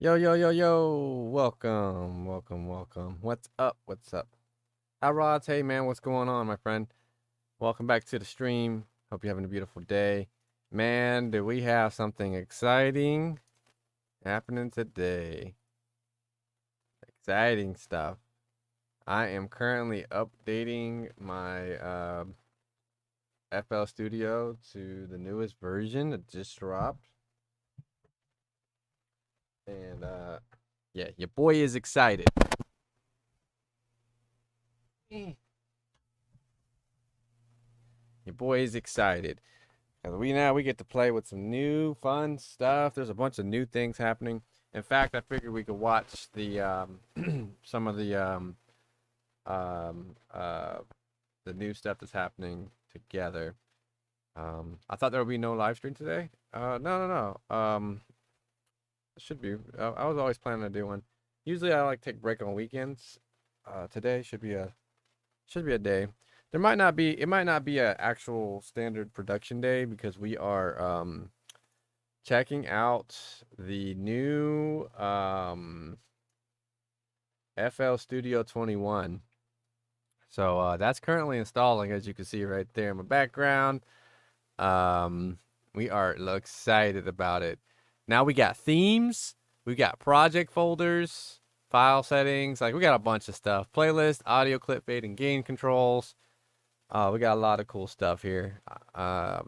Yo, yo, yo, yo. Welcome, welcome, welcome. What's up? What's up? Hi, Rods. Hey, man. What's going on, my friend? Welcome back to the stream. Hope you're having a beautiful day. Man, do we have something exciting happening today? Exciting stuff. I am currently updating my FL Studio to the newest version that just dropped. And yeah, your boy is excited. Your boy is excited. And we get to play with some new fun stuff. There's a bunch of new things happening. In fact, I figured we could watch the some of um uh the new stuff that's happening together. I thought there would be no live stream today. No, no, no. It should be. I was always planning to do one. Usually I like take break on weekends. Today should be a day. There might not be. It might not be a actual standard production day because we are checking out the new FL Studio 21. So that's currently installing, as you can see right there in my background. Um, we are excited about it. Now we got themes, we got project folders, file settings, like we got a bunch of stuff. Playlist, audio clip fade, and gain controls. We got a lot of cool stuff here.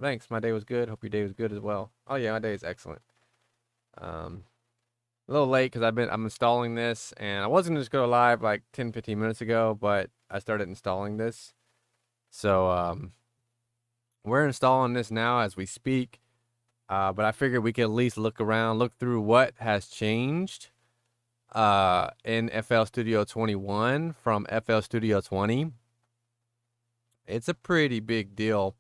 Thanks. My day was good. Hope your day was good as well. Oh yeah, my day is excellent. A little late because I'm installing this, and I wasn't just go live like 10-15 minutes ago, but I started installing this. So we're installing this now as we speak. But I figured we could at least look around, look through what has changed in FL Studio 21 from FL Studio 20. It's a pretty big deal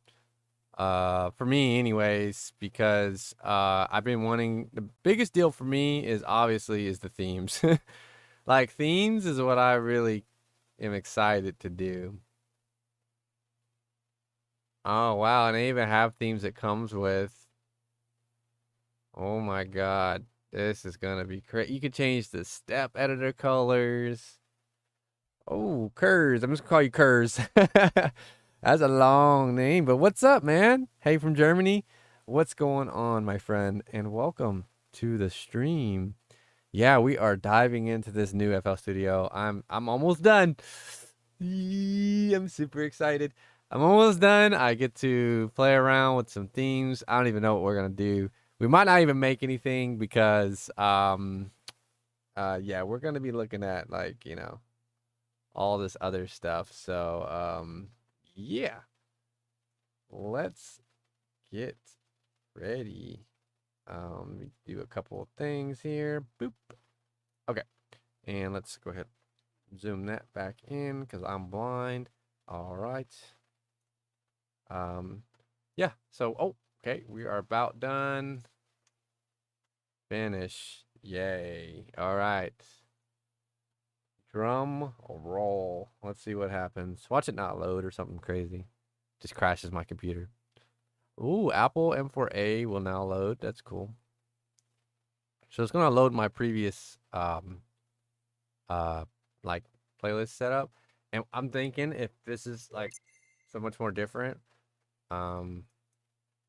for me anyways, because I've been wanting, the biggest deal for me is obviously is the themes. Like themes is what I really am excited to do. Oh wow, and they even have themes it comes with. Oh my god, this is gonna be crazy. You can change the step editor colors. Oh, Kurz. I'm just gonna call you Kurz. That's a long name, but what's up, man? Hey, from Germany. What's going on, my friend? And welcome to the stream. Yeah, we are diving into this new FL Studio. I'm almost done. I'm super excited. I'm almost done. I get to play around with some themes. I don't even know what we're gonna do. We might not even make anything because yeah, we're gonna be looking at like, all this other stuff. So, yeah, let's get ready. Let me do a couple of things here. Boop. Okay. And let's go ahead and zoom that back in because I'm blind. All right. Yeah. So, oh, okay. We are about done. Finish. Yay. All right. Drum roll. Let's see what happens. Watch it not load or something crazy. Just crashes my computer. Ooh, Apple M4A will now load. That's cool. So it's gonna load my previous uh like playlist setup. And I'm thinking if this is like so much more different.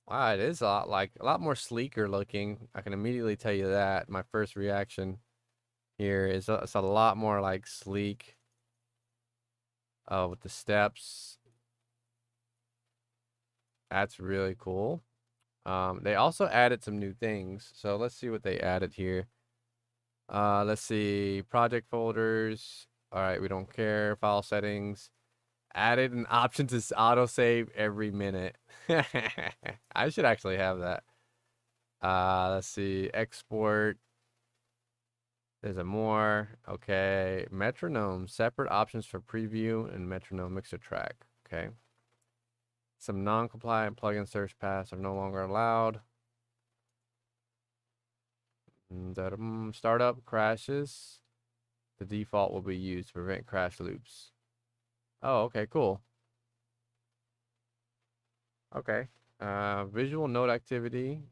Wow, it is a lot more sleeker looking. I can immediately tell you that. My first reaction here is it's a lot more like sleek with the steps. That's really cool. They also added some new things. So let's see what they added here. Let's see. Project folders. All right, we don't care. File settings. Added an option to autosave every minute. I should actually have that. Let's see. Export. There's a more. Okay. Metronome. Separate options for preview and metronome mixer track. Okay. Some non-compliant plugin search paths are no longer allowed. Startup crashes. The default will be used to prevent crash loops. Oh, okay, cool. Okay. Visual note activity.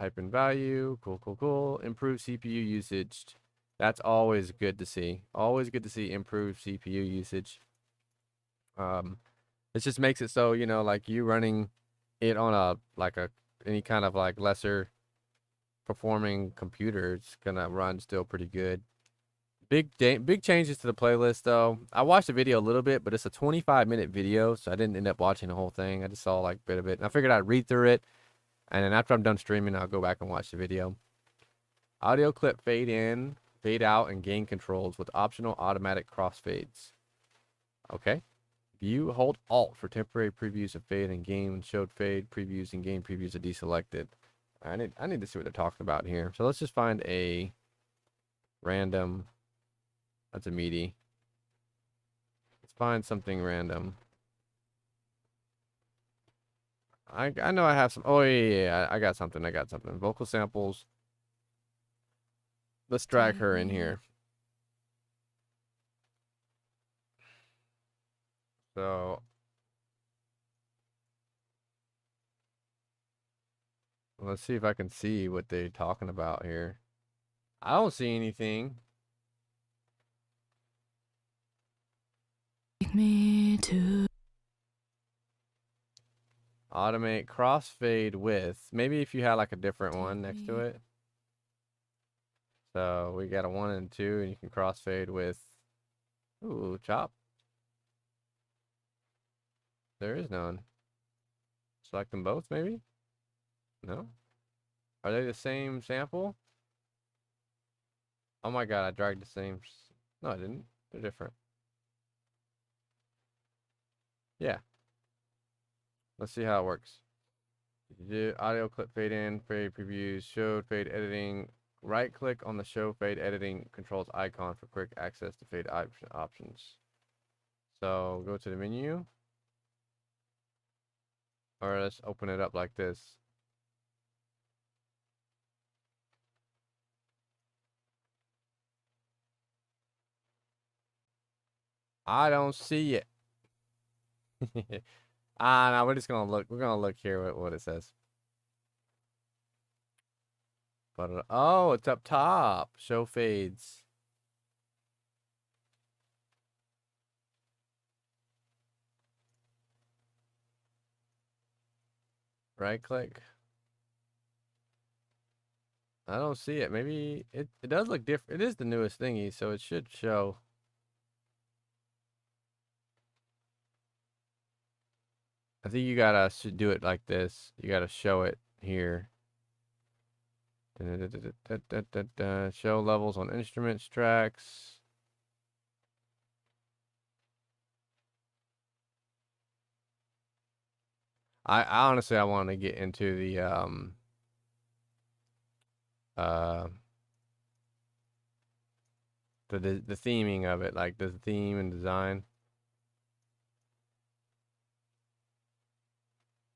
type in value. Cool. Improve CPU usage. That's always good to see. Always good to see improved CPU usage. It just makes it so, you know, like you running it on any kind of like lesser performing computer, it's gonna run still pretty good. Big changes to the playlist though. I watched the video a little bit, but it's a 25-minute video, so I didn't end up watching the whole thing. I just saw like a bit of it. And I figured I'd read through it, and then after I'm done streaming, I'll go back and watch the video. Audio clip fade in, fade out, and gain controls with optional automatic crossfades. Okay. View, hold Alt for temporary previews of fade and gain when showed fade previews and gain previews are deselected. I need to see what they're talking about here. So let's just find a random. That's a meaty. Let's find something random. I know I have some. Oh yeah. I got something. Vocal samples. Let's drag her in here. So let's see if I can see what they're talking about here. I don't see anything. Take me to Automate crossfade with. Maybe if you had like a different one next to it. So we got a 1 and 2, and you can crossfade with. Ooh, chop. There is none. Select them both, maybe? No? Are they the same sample? Oh my god, I dragged the same. No, I didn't. They're different. Yeah. Let's see how it works. Do audio clip fade in, fade previews, show fade editing. Right click on the show fade editing controls icon for quick access to fade options. So go to the menu. Or let's open it up like this. I don't see it. No, we're just gonna look. We're gonna look here what it says. But oh, it's up top. Show fades. Right click. I don't see it. Maybe it does look different. It is the newest thingy, so it should show. I think you gotta do it like this. You gotta show it here. Show levels on instruments tracks. I honestly I want to get into the the theming of it, like the theme and design.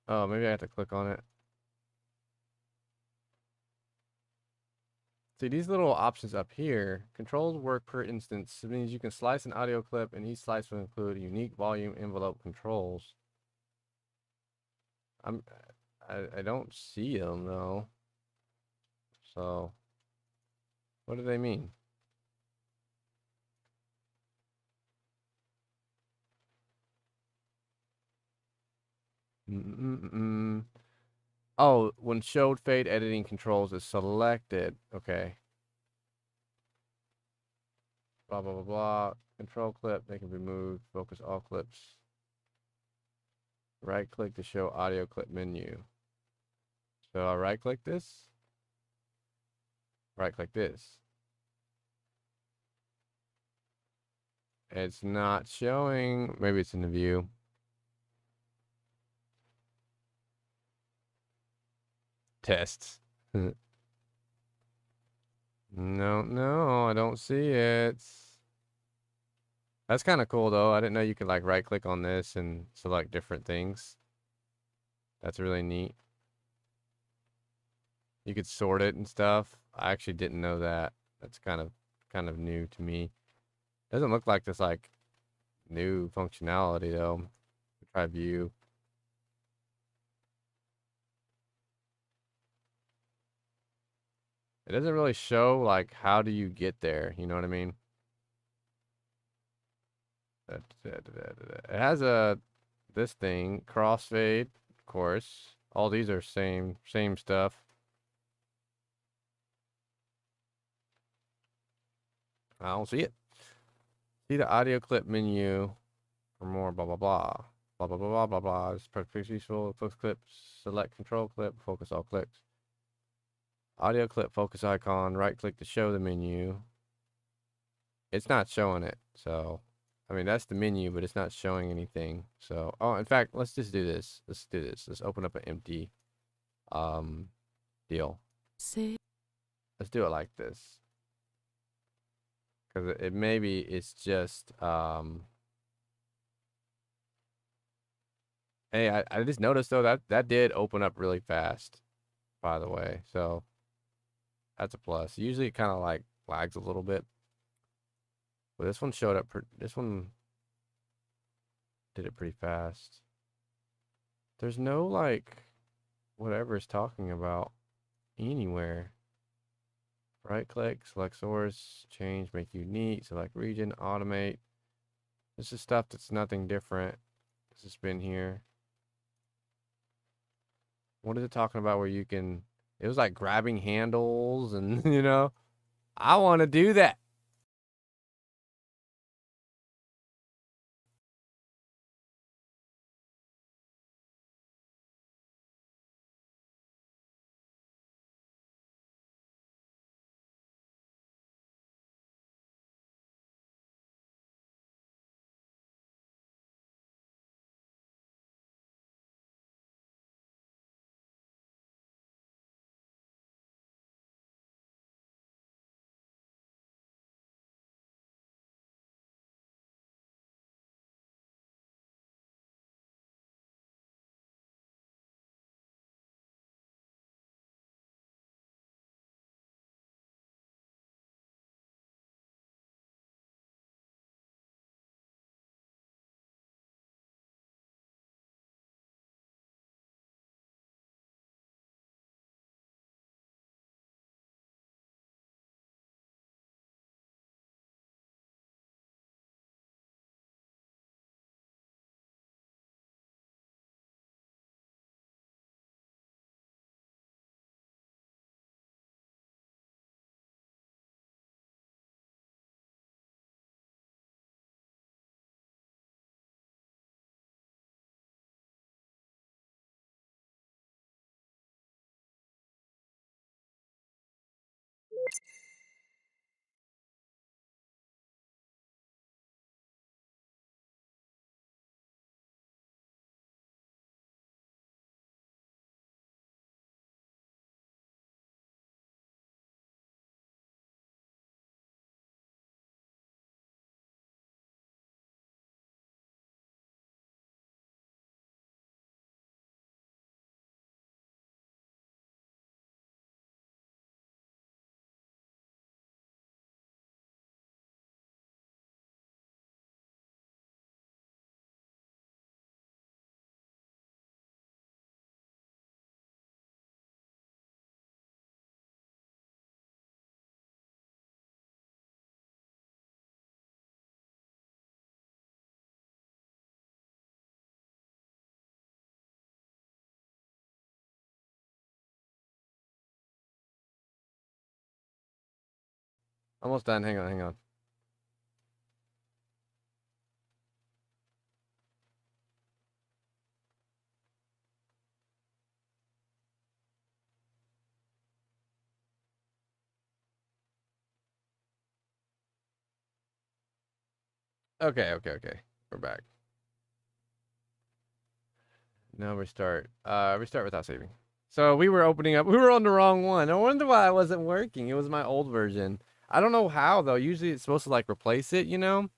Oh, maybe I have to click on it. See, these little options up here, controls work per instance. It means you can slice an audio clip, and each slice will include unique volume envelope controls. I don't see them though. So, what do they mean? Oh, when showed fade editing controls is selected. Okay. Blah, blah, blah, blah. Control clip, they can be moved. Focus all clips. Right click to show audio clip menu. So I right click this. Right click this. It's not showing. Maybe it's in the view. Tests. No, I don't see it. That's kind of cool though. I didn't know you could like right click on this and select different things. That's really neat. You could sort it and stuff. I actually didn't know that. That's kind of new to me. Doesn't look like this like new functionality though. Try view. It doesn't really show like how do you get there. You know what I mean? It has a this thing crossfade, of course. All these are same stuff. I don't see it. See the audio clip menu for more blah blah blah. Blah blah blah blah blah blah. It's perfectly useful. Focus clips, select control clip, focus all clicks. Audio clip focus icon, right click to show the menu. It's not showing it, so I mean that's the menu, but it's not showing anything. So in fact, let's just do this. Let's do this. Let's open up an empty deal. Let's do it like this. Cause it maybe it's just hey, I just noticed though that did open up really fast, by the way. So that's a plus. Usually it kind of like lags a little bit. But this one showed up, this one did it pretty fast. There's no like, whatever it's talking about anywhere. Right click, select source, change, make unique, select region, automate. This is stuff that's nothing different. This has been here. What is it talking about where you can, it was like grabbing handles and, you know, I want to do that. Almost done. Hang on, hang on. Okay, okay, okay. We're back. Now restart. Restart without saving. So we were opening up. We were on the wrong one. I wonder why it wasn't working. It was my old version. I don't know how though. Usually it's supposed to like replace it, you know.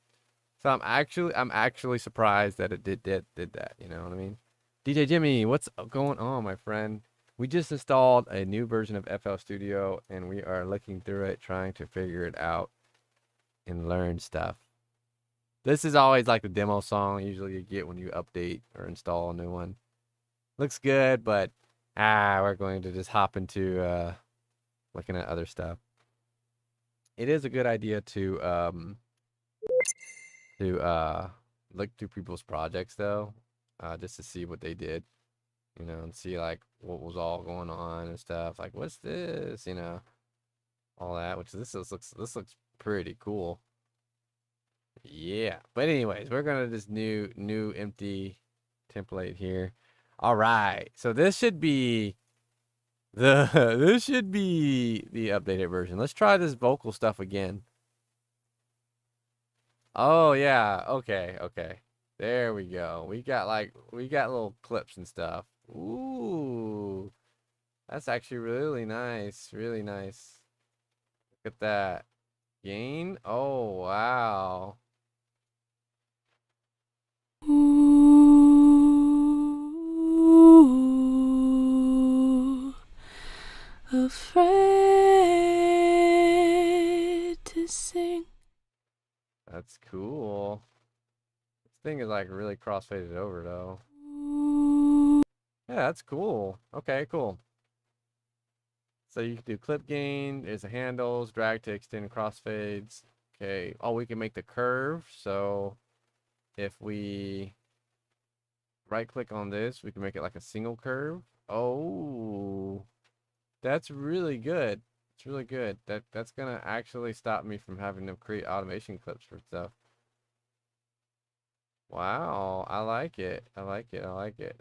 So I'm actually surprised that it did that. You know what I mean? DJ Jimmy, what's going on, my friend? We just installed a new version of FL Studio, and we are looking through it, trying to figure it out and learn stuff. This is always like the demo song usually you get when you update or install a new one. Looks good, but we're going to just hop into looking at other stuff. It is a good idea to look through people's projects though, just to see what they did, and see like what was all going on and stuff. Like, what's this, all that. Which this looks pretty cool. Yeah. But anyways, we're gonna this new empty template here. All right. So this should be this should be the updated version. Let's try this vocal stuff again. Oh yeah, okay, okay. There we go. We got little clips and stuff. Ooh. That's actually really nice. Really nice. Look at that. Gain? Oh wow. Ooh, afraid to sing. That's cool. This thing is like really crossfaded over though. Yeah, that's cool. Okay, cool. So you can do clip gain, there's the handles, drag to extend crossfades. Okay. Oh, we can make the curve. So if we right click on this, we can make it like a single curve. Oh, that's really good. It's really good. That's gonna actually stop me from having to create automation clips for stuff. Wow, I like it. I like it. I like it.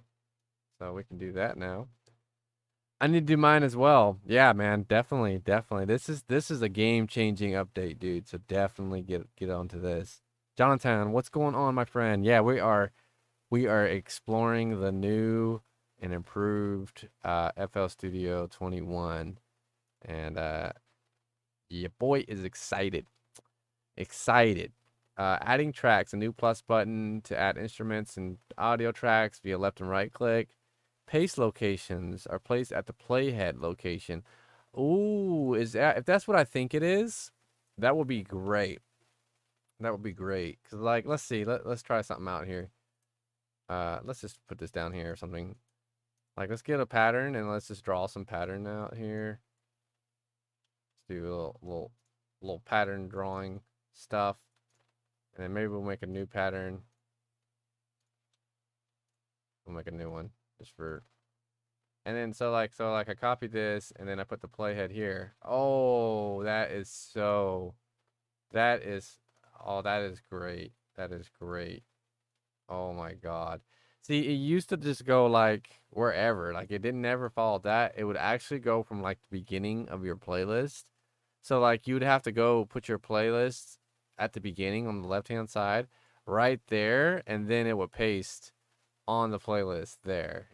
So we can do that now. I need to do mine as well. Yeah, man, definitely, definitely. This is a game-changing update, dude. So definitely get onto this. Jonathan, what's going on, my friend? Yeah, we are exploring the new and improved FL Studio 21, and your boy is excited. Excited. Adding tracks, a new plus button to add instruments and audio tracks via left and right click. Paste locations are placed at the playhead location. Ooh, if that's what I think it is, that would be great. That would be great. Cause like, let's see, let's try something out here. Let's just put this down here or something. Like, let's get a pattern and let's just draw some pattern out here. Let's do a little pattern drawing stuff, and then maybe we'll make a new pattern. We'll make a new one just for. And then so like I copy this and then I put the playhead here. Oh, that is that is great. That is great. Oh my God. See, it used to just go like wherever. Like it didn't ever follow that. It would actually go from like the beginning of your playlist. So like you would have to go put your playlist at the beginning on the left-hand side right there, and then it would paste on the playlist there,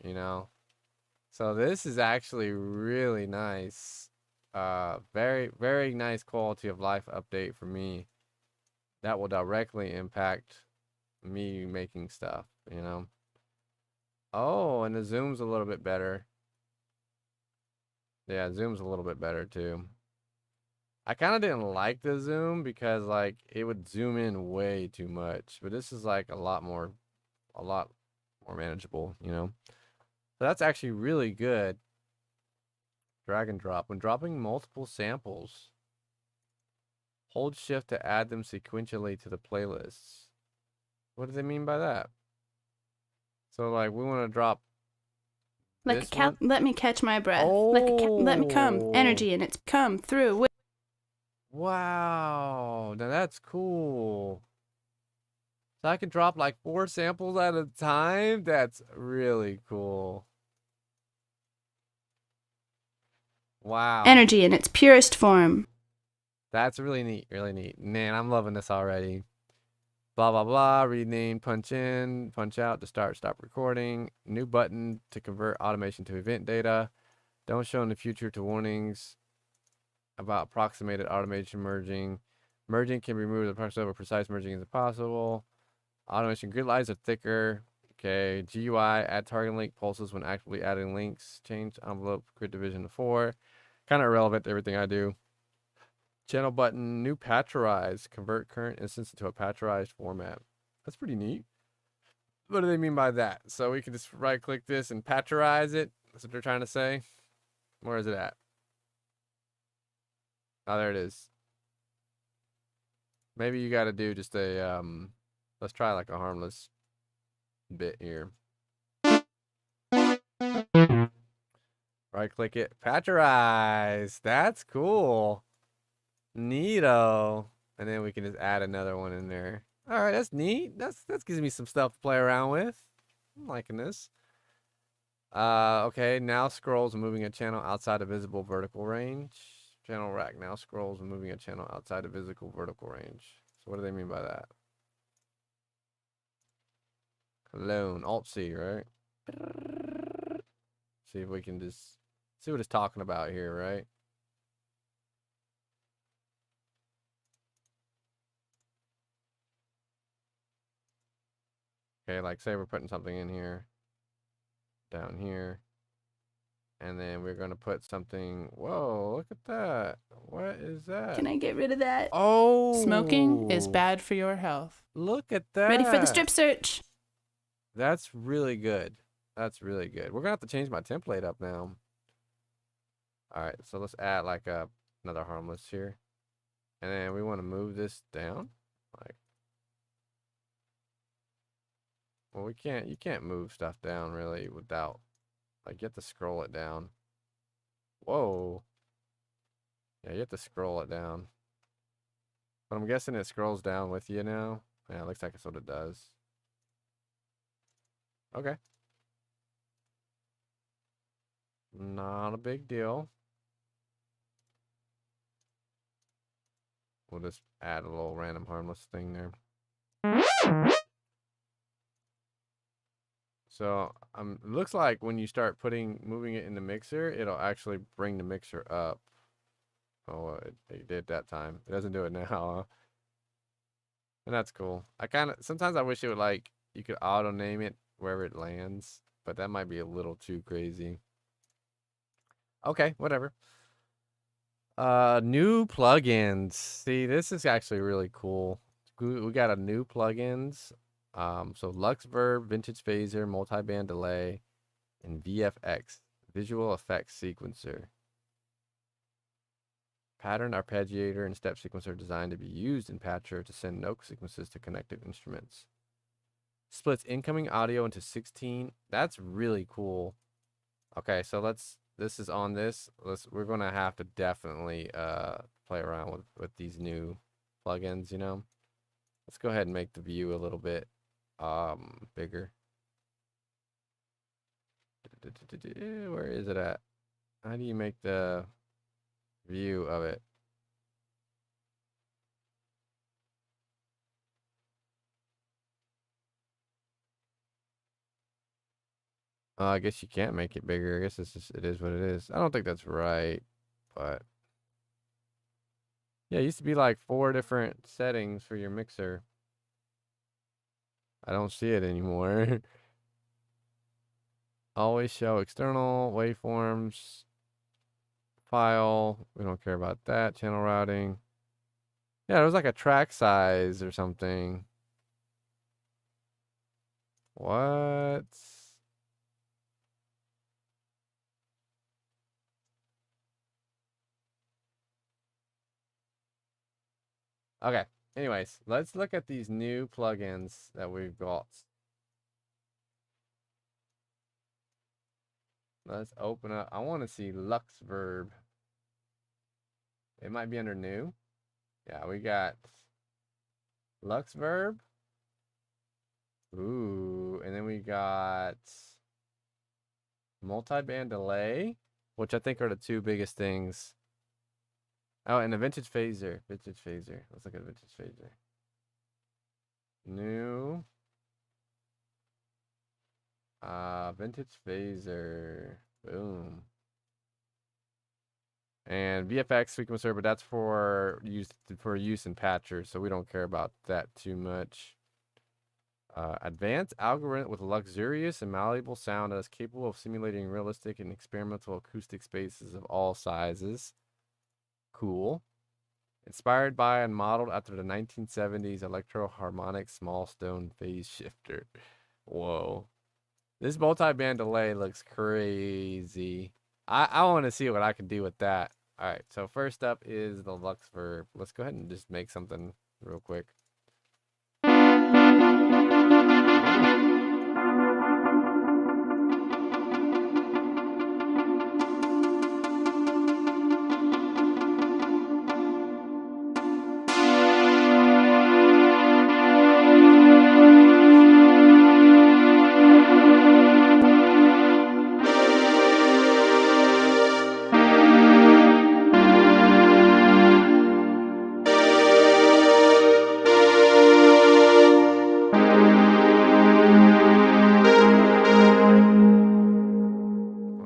So this is actually really nice. Very, very nice quality of life update for me. That will directly impact me making stuff. Oh, and the zoom's a little bit better. Yeah, zoom's a little bit better too. I kind of didn't like the zoom because like it would zoom in way too much, but this is like a lot more manageable. So that's actually really good. Drag and drop. When dropping multiple samples, hold shift to add them sequentially to the playlists. What do they mean by that? So like we want to drop Like let me catch my breath. Oh. Let me come. Energy and it's come through. Wow. Now that's cool. So I can drop like 4 samples at a time? That's really cool. Wow. Energy in its purest form. That's really neat, really neat. Man, I'm loving this already. Blah, blah, blah. Rename, punch in, punch out to start, stop recording. New button to convert automation to event data. Don't show in the future to warnings about approximated automation merging. Merging can be removed approximately precise merging is impossible. Automation grid lines are thicker. Okay. GUI, add target link pulses when actively adding links. Change envelope grid division to 4. Kind of irrelevant to everything I do. Channel button, new patcherize. Convert current instance into a patcherized format. That's pretty neat. What do they mean by that? So we can just right click this and patcherize it. That's what they're trying to say. Where is it at? Oh, there it is. Maybe you got to do just a let's try like a harmless bit here. Right click it. Patcherize. That's cool. Neato. And then we can just add another one in there. All right, that's neat. That gives me some stuff to play around with. I'm liking this. Okay, now scrolls moving a channel outside of visible vertical range. Channel rack now scrolls moving a channel outside of visible vertical range. So what do they mean by that? Clone, Alt C, right? See if we can just see what it's talking about here, right? Okay, like say we're putting something in here, down here, and then we're gonna put something. Whoa, look at that. What is that? Can I get rid of that? Oh, Smoking is bad for your health. Look at that. Ready for the strip search. That's really good. That's really good. We're gonna have to change my template up now. All right, so let's add like another harmless here, and then we want to move this down. Like, well, we can't. You can't move stuff down really without. Like, you have to scroll it down. Whoa. Yeah, you have to scroll it down. But I'm guessing it scrolls down with you now. Yeah, it looks like it's what it does. Okay. Not a big deal. We'll just add a little random harmless thing there. So it looks like when you start moving it in the mixer, it'll actually bring the mixer up. Oh, it did that time. It doesn't do it now, huh? And that's cool. Sometimes I wish it would you could auto name it wherever it lands, but that might be a little too crazy. Okay, whatever. New plugins. See, this is actually really cool. We got a new plugins. So Lux Verb, Vintage Phaser, Multiband Delay, and VFX, Visual Effects Sequencer. Pattern arpeggiator and step sequencer designed to be used in Patcher to send note sequences to connected instruments. Splits incoming audio into 16. That's really cool. Okay, so this is on this. We're gonna have to definitely play around with these new plugins, you know. Let's go ahead and make the view a little bit bigger. Where is it at? How do you make the view of it? I guess you can't make it bigger. I guess it is what it is. I don't think that's right, but yeah, it used to be like 4 different settings for your mixer. I don't see it anymore. Always show external waveforms. File. We don't care about that. Channel routing. Yeah, it was like a track size or something. What? Okay. Anyways, let's look at these new plugins that we've got. Let's open up. I want to see Lux Verb. It might be under new. Yeah, we got Lux Verb. Ooh, and then we got multiband delay, which I think are the 2 biggest things. Oh, and a vintage phaser. Vintage phaser. Let's look at vintage phaser. New. Vintage phaser. Boom. And VFX sequencer, but that's for use in Patcher, so we don't care about that too much. Advanced algorithm with luxurious and malleable sound that is capable of simulating realistic and experimental acoustic spaces of all sizes. Cool. Inspired by and modeled after the 1970s electro-harmonic small stone phase shifter. Whoa. This multi-band delay looks crazy. I want to see what I can do with that. All right, so first up is the Lux verb. Let's go ahead and just make something real quick.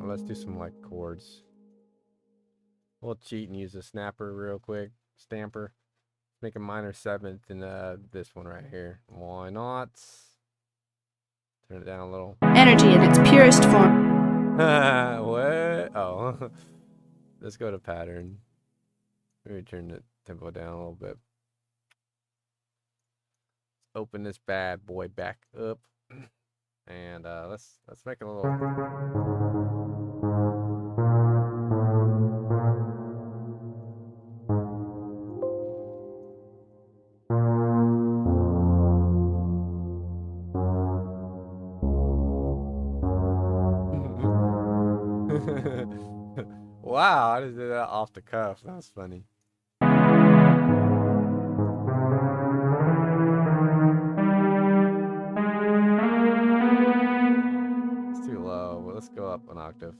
Let's do some like chords. We'll cheat and use a snapper real quick. Stamper. Make a minor seventh in this one right here. Why not? Turn it down a little. Energy in its purest form. What? Oh. Let's go to pattern. Maybe turn the tempo down a little bit. Let's open this bad boy back up. And let's make a little. Wow, I just did that off the cuff. That was funny. It's too low. Well, let's go up an octave.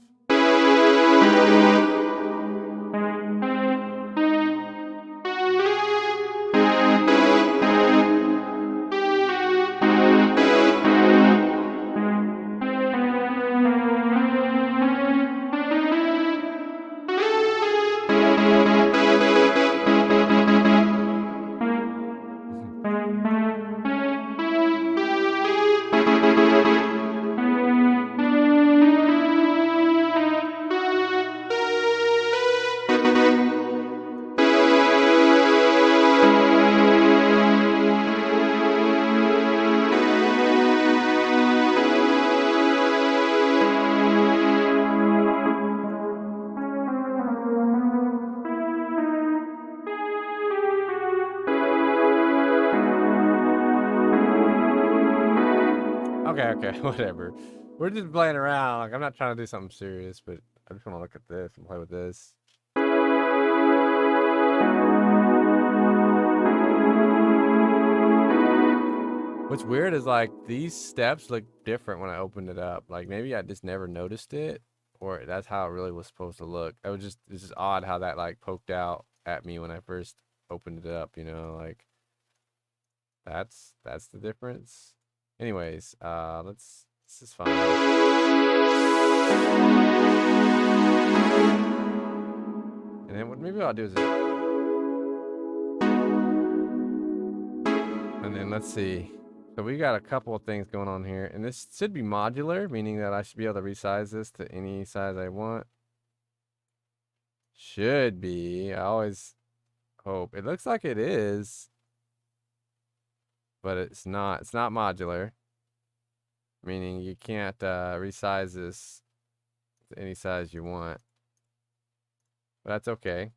Okay, whatever. We're just playing around. Like, I'm not trying to do something serious, but I just want to look at this and play with this. What's weird is like these steps look different when I opened it up. Like maybe I just never noticed it, or that's how it really was supposed to look. It's just odd how that like poked out at me when I first opened it up, you know, like that's the difference. Anyways, this is fine. And then what maybe what I'll do is and then let's see. So we got a couple of things going on here, and this should be modular, meaning that I should be able to resize this to any size I want. Should be. I always hope. It looks like it is, but it's not. It's not modular, meaning you can't resize this to any size you want. But that's okay.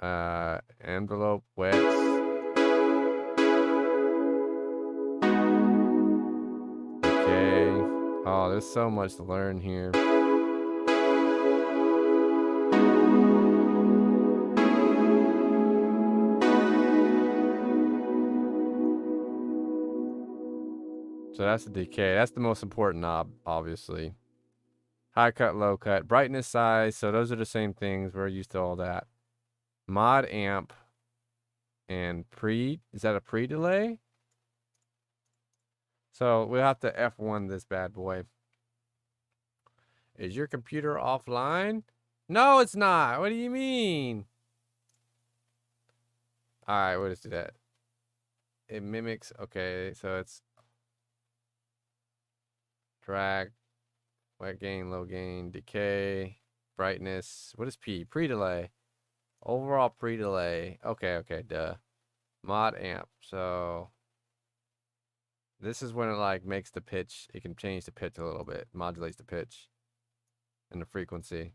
Envelope width. Oh, there's so much to learn here. So that's the decay. That's the most important knob, obviously. High cut, low cut, brightness, size. So those are the same things. We're used to all that. Mod amp and pre. Is that a pre-delay? So we'll have to F1 this bad boy. Is your computer offline? No, it's not. What do you mean? All right, we'll just do that. It mimics. Okay, so it's drag, wet gain, low gain, decay, brightness. What is P? Pre-delay. Overall pre-delay. Okay, duh. Mod amp. So this is when it like makes the pitch. It can change the pitch a little bit, modulates the pitch and the frequency.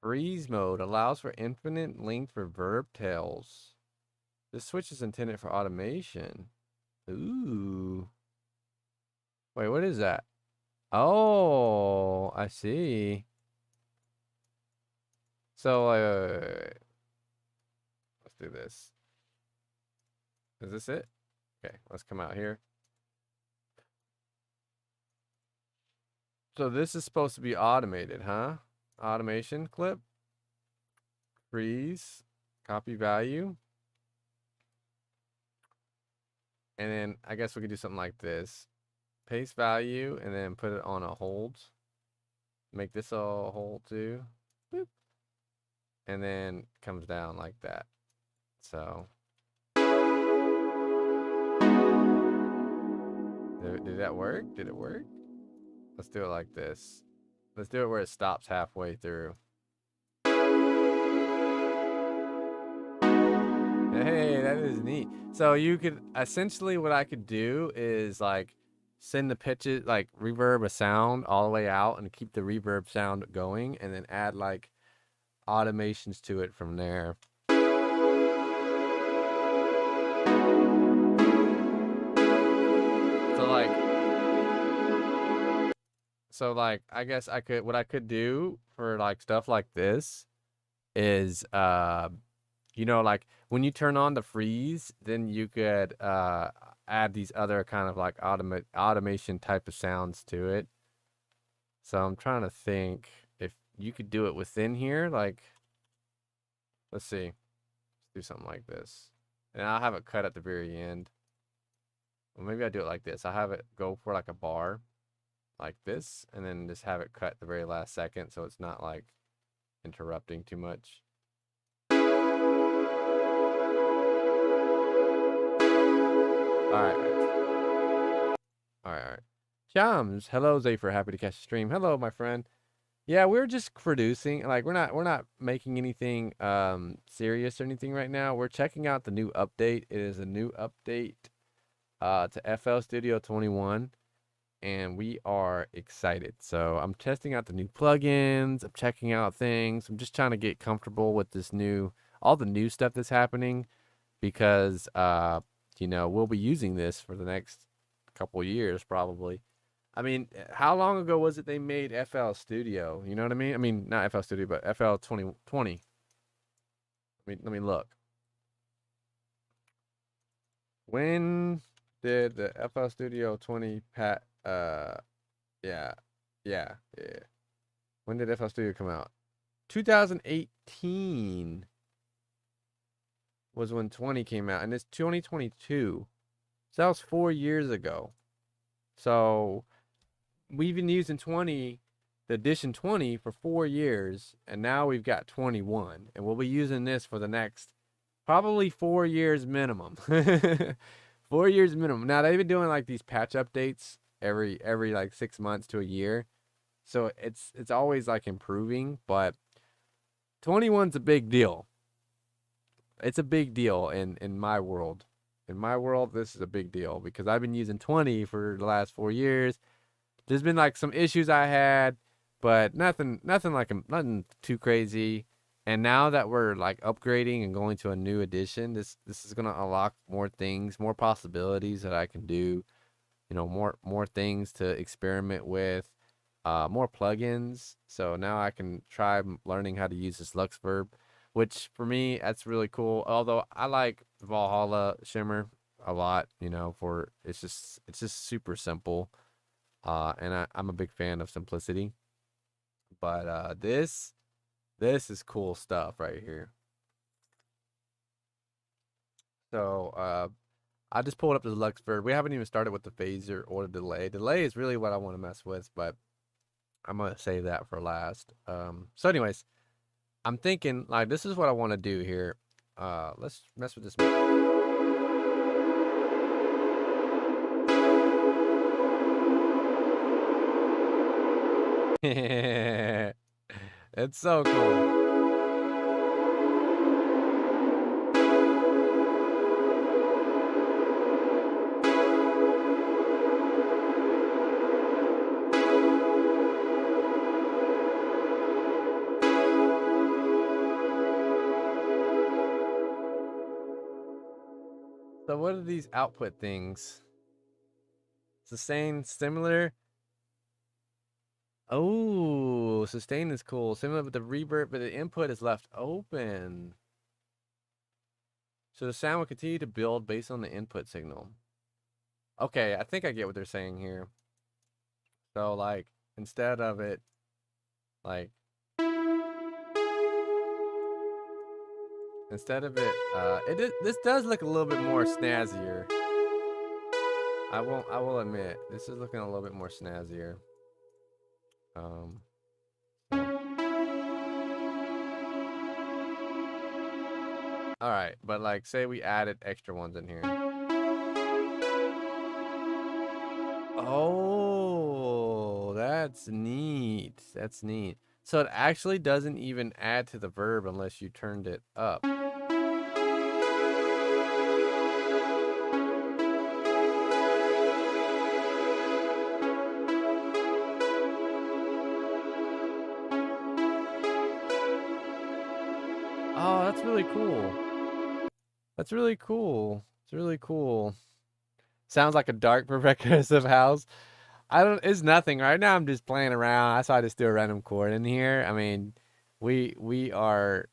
Freeze mode allows for infinite length reverb tails. This switch is intended for automation. Ooh. Wait, what is that? Oh, I see. So, let's do this. Is this it? Okay, let's come out here. So this is supposed to be automated, huh? Automation clip. Freeze. Copy value. And then I guess we could do something like this. Paste value and then put it on a hold. Make this a hold too. Boop. And then comes down like that. So did that work? Did it work? Let's do it like this. Let's do it where it stops halfway through. Hey, that is neat. So you could essentially what I could do is like send the pitches, like reverb a sound all the way out and keep the reverb sound going and then add like automations to it from there. So like I guess what I could do for like stuff like this is like when you turn on the freeze, then you could add these other kind of like automation type of sounds to it. So I'm trying to think if you could do it within here, like let's see. Let's do something like this. And I'll have it cut at the very end. Well, maybe I do it like this. I have it go for like a bar like this and then just have it cut the very last second so it's not like interrupting too much. All right. Chums, hello Zephyr, happy to catch the stream. Hello, my friend. Yeah, we're just producing. Like we're not making anything serious or anything right now. We're checking out the new update. It is a new update to FL Studio 21, and we are excited. So I'm testing out the new plugins. I'm checking out things. I'm just trying to get comfortable with this all the new stuff that's happening, because we'll be using this for the next couple years probably. I mean, how long ago was it they made FL Studio? You know what I mean? I mean, not FL Studio, but FL 2020. Let me look. When did the FL Studio 20 yeah. When did FL Studio come out? 2018 was when 20 came out, and it's 2022. So that was 4 years ago. So we've been using the edition 20 for 4 years, and now we've got 21, and we'll be using this for the next probably 4 years minimum. 4 years minimum. Now they've been doing like these patch updates every like 6 months to a year, so it's always like improving. But 21's a big deal. It's a big deal in my world. In my world, this is a big deal because I've been using 20 for the last 4 years. There's been like some issues I had, but nothing too crazy. And now that we're like upgrading and going to a new edition, this is gonna unlock more things, more possibilities that I can do. More things to experiment with, more plugins. So now I can try learning how to use this Lux Verb, which for me that's really cool. Although I like Valhalla Shimmer a lot, for it's just super simple. And I'm a big fan of simplicity. But this is cool stuff right here. So I just pulled up the Lux Verb. We haven't even started with the phaser or the delay. Delay is really what I want to mess with, but I'm gonna save that for last. So anyways, I'm thinking like this is what I want to do here. Let's mess with this. It's so cool. So what are these output things? Sustain, similar. Oh, sustain is cool. Similar with the reverb, but the input is left open. So the sound will continue to build based on the input signal. Okay, I think I get what they're saying here. So like, instead of it, like, instead of it, this does look a little bit more snazzier. I will admit, this is looking a little bit more snazzier. So. All right, but like, say we added extra ones in here. Oh, that's neat. That's neat. So it actually doesn't even add to the verb unless you turned it up. Oh, that's really cool. That's really cool. It's really cool. Sounds like a dark progressive house. It's nothing. Right now I'm just playing around. That's why I just do a random chord in here. I mean, we are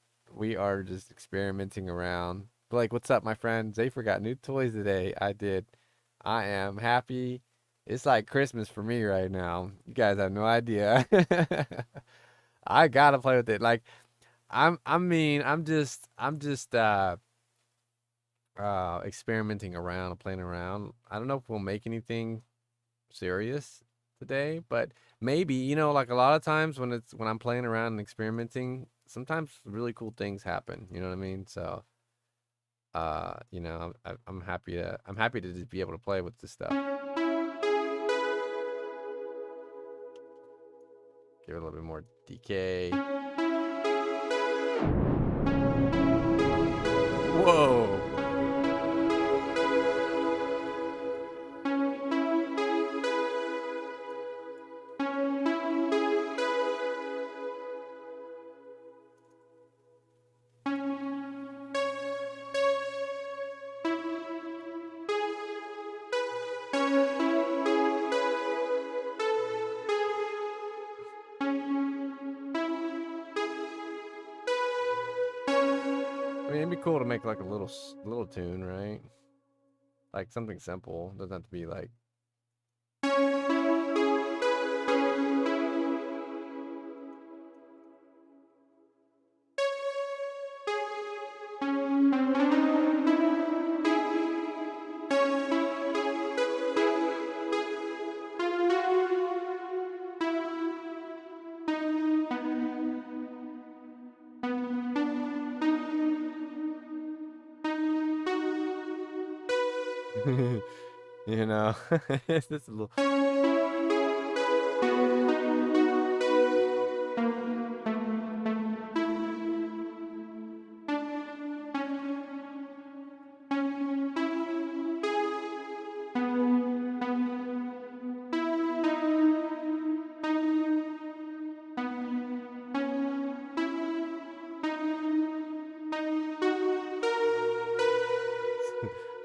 just experimenting around. Blake, what's up, my friend? Zay forgot new toys today. I did. I am happy. It's like Christmas for me right now. You guys have no idea. I gotta play with it. Like I'm just experimenting around, playing around. I don't know if we'll make anything serious today, but maybe, like a lot of times when I'm playing around and experimenting, sometimes really cool things happen. You know what I mean? So, I'm happy to just be able to play with this stuff. Give it a little bit more decay. Whoa. I mean, it'd be cool to make like a little tune, right? Like something simple. Doesn't have to be like. It's just a little.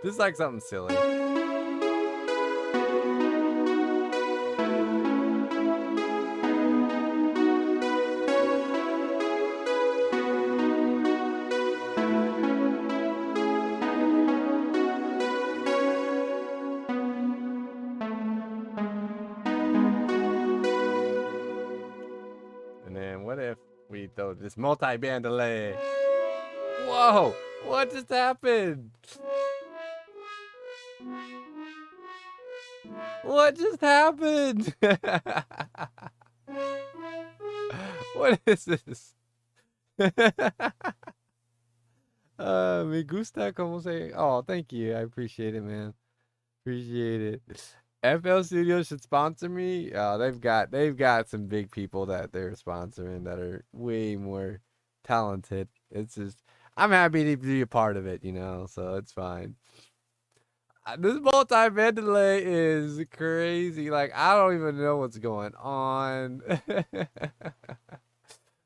This is like something silly. And then what if we throw this multi-band delay? Whoa! What just happened? What just happened? What is this? Me gusta como se. Oh, thank you. I appreciate it, man. Appreciate it. FL Studios should sponsor me. They've got some big people that they're sponsoring that are way more talented. It's just I'm happy to be a part of it, so it's fine. This multi-band delay is crazy. Like I don't even know what's going on.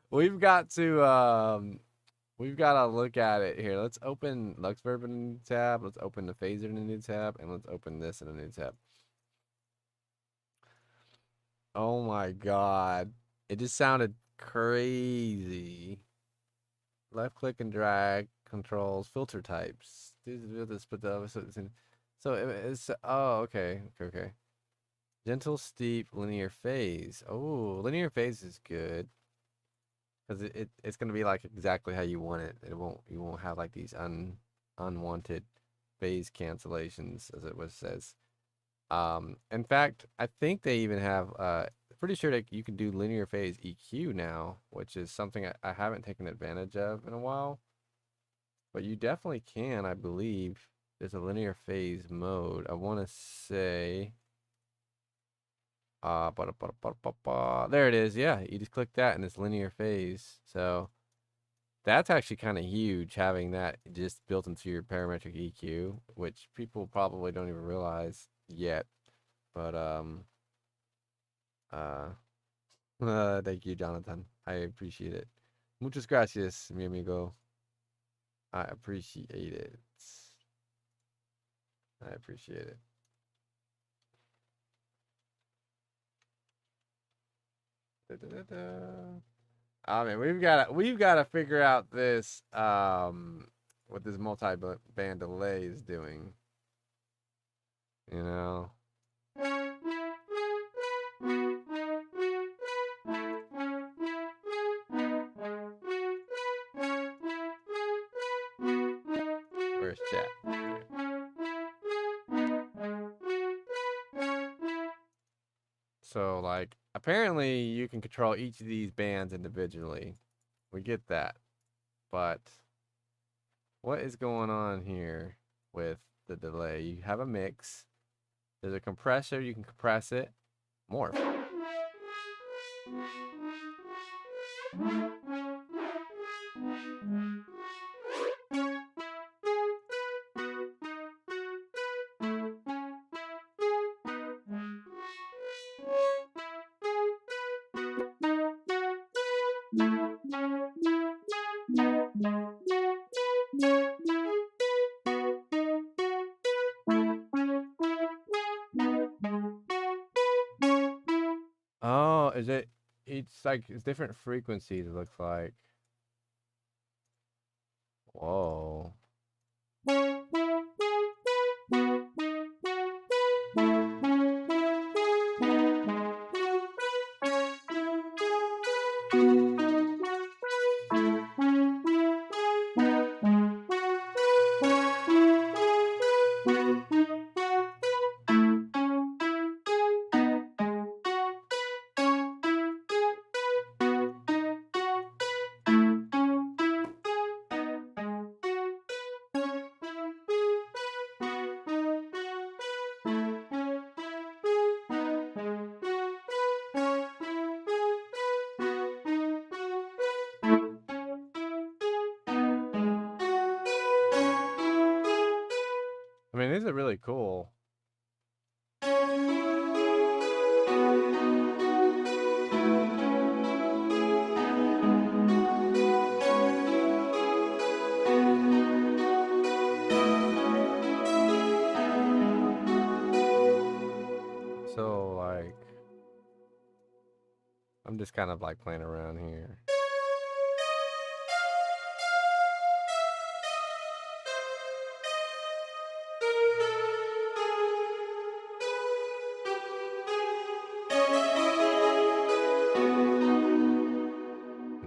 We've got to We've got to look at it here. Let's open Luxverb in a new tab. Let's open the phaser in a new tab. And let's open this in a new tab. Oh my god. It just sounded crazy. Left click and drag controls filter types. So it's okay. Gentle, steep, linear phase. Oh, linear phase is good. Because it's gonna be like exactly how you want it. You won't have like these unwanted phase cancellations, as it says. In fact, I think they even have pretty sure that you can do linear phase EQ now, which is something I haven't taken advantage of in a while. But you definitely can, I believe. There's a linear phase mode. I want to say there it is. Yeah, you just click that and it's linear phase. So that's actually kind of huge, having that just built into your parametric EQ, which people probably don't even realize yet. But thank you, Jonathan. I appreciate it. Muchas gracias, mi amigo. I appreciate it. I appreciate it. I mean, we've got to figure out this what this multi-band delay is doing. You know. Where's chat? So, like, apparently you can control each of these bands individually. We get that. But what is going on here with the delay? You have a mix. There's a compressor. You can compress it. Morph. Oh, is it? It's like it's different frequencies. It looks like. Whoa. I mean, these are really cool. So, like, I'm just kind of like playing around here.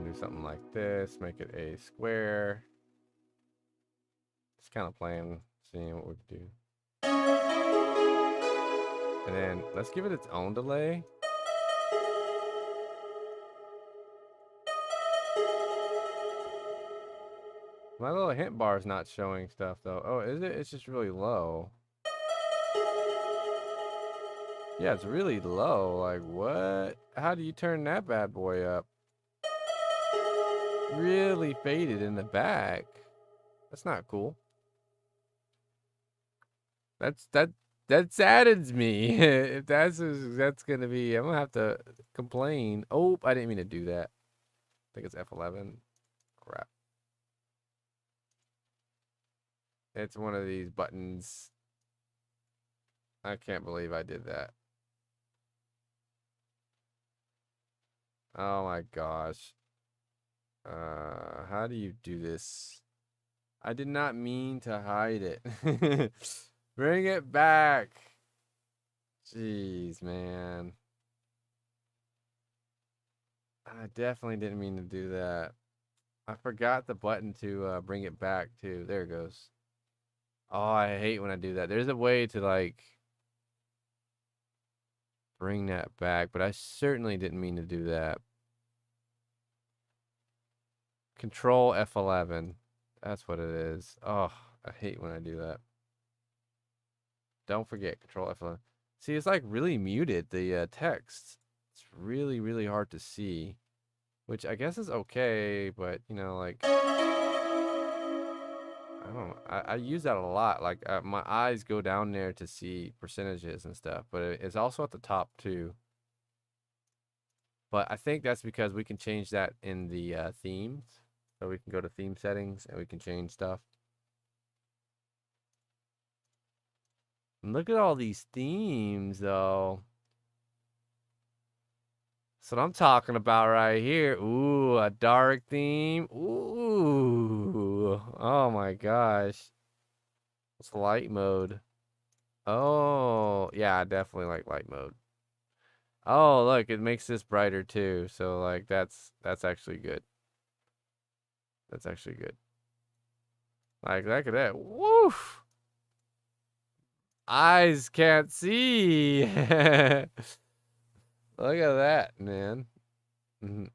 Do something like this, make it a square. Just kind of playing, seeing what we can do. And then let's give it its own delay. My little hint bar is not showing stuff though. Oh, is it? It's just really low. Yeah, it's really low. Like, what? How do you turn that bad boy up? Really faded in the back. That's not cool. That saddens me. If that's gonna be, I'm gonna have to complain. Oh, I didn't mean to do that. I think it's F11. Crap. It's one of these buttons. I can't believe I did that. Oh my gosh. How do you do this? I did not mean to hide it. Bring it back. Jeez, man. I definitely didn't mean to do that. I forgot the button to bring it back too. There it goes. Oh, I hate when I do that. There's a way to like bring that back, but I certainly didn't mean to do that. Control F11. That's what it is. Oh, I hate when I do that. Don't forget Control F11. See, it's like really muted, the text. It's really, really hard to see, which I guess is okay, but you know, like, I don't know. I use that a lot. Like, my eyes go down there to see percentages and stuff, but it's also at the top too. But I think that's because we can change that in the themes. So we can go to theme settings and we can change stuff. And look at all these themes, though. That's what I'm talking about right here. Ooh, a dark theme. Ooh. Oh my gosh. It's light mode. Oh, yeah, I definitely like light mode. Oh, look, it makes this brighter too. So like that's actually good. That's actually good. Like look at that. Woof. Eyes can't see. Look at that, man. Mhm.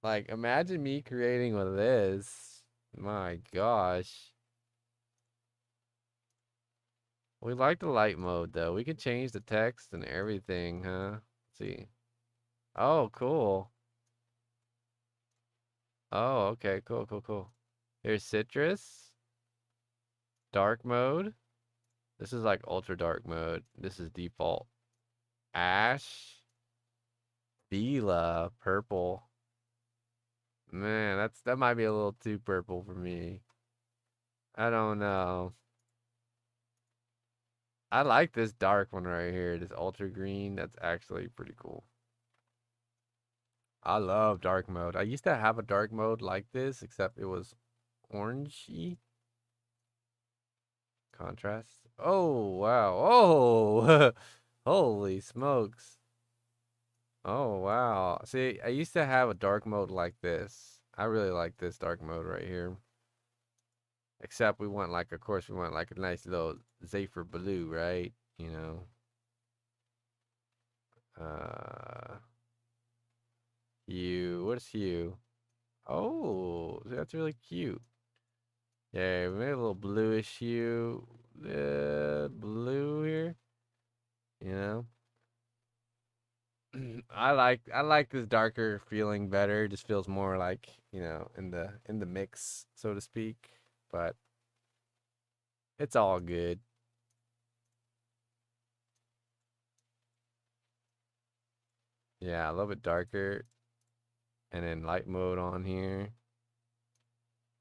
Like imagine me creating with this. My gosh. We like the light mode though. We can change the text and everything, huh? Let's see. Oh, cool. Oh, okay, cool, cool, cool. Here's citrus, dark mode. This is like ultra dark mode. This is default. Ash, Vila, purple. Man, that might be a little too purple for me. I don't know. I like this dark one right here, this ultra green. That's actually pretty cool. I love dark mode. I used to have a dark mode like this, except it was orangey. Contrast. Oh, wow. Oh, holy smokes. Oh, wow. See, I used to have a dark mode like this. I really like this dark mode right here. Except we want like, of course, we want like a nice little Zephyr blue, right? You know. Hue. What's hue? Oh, that's really cute. Yeah, we made a little bluish hue. Blue here. You know. I like this darker feeling better. It just feels more like, you know, in the mix, so to speak. But it's all good. Yeah, a little bit darker. And then light mode on here.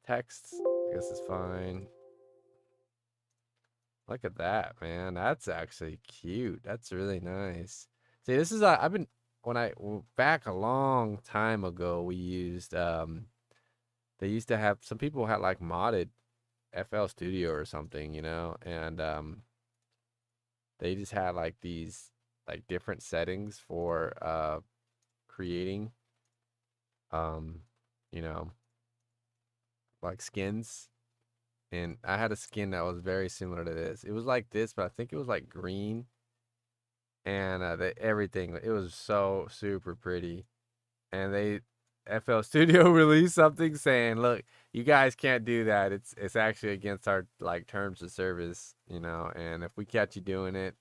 Text, I guess is fine. Look at that, man. That's actually cute. That's really nice. See, this is I've been back a long time ago, we used they used to have some people had like modded FL Studio or something, you know, and they just had like these like different settings for creating um you know, like skins. And I had a skin that was very similar to this. It was like this, but I think it was like green. And everything, it was so super pretty. And they FL Studio released something saying, "Look, you guys can't do that. It's actually against our like terms of service, you know. And if we catch you doing it,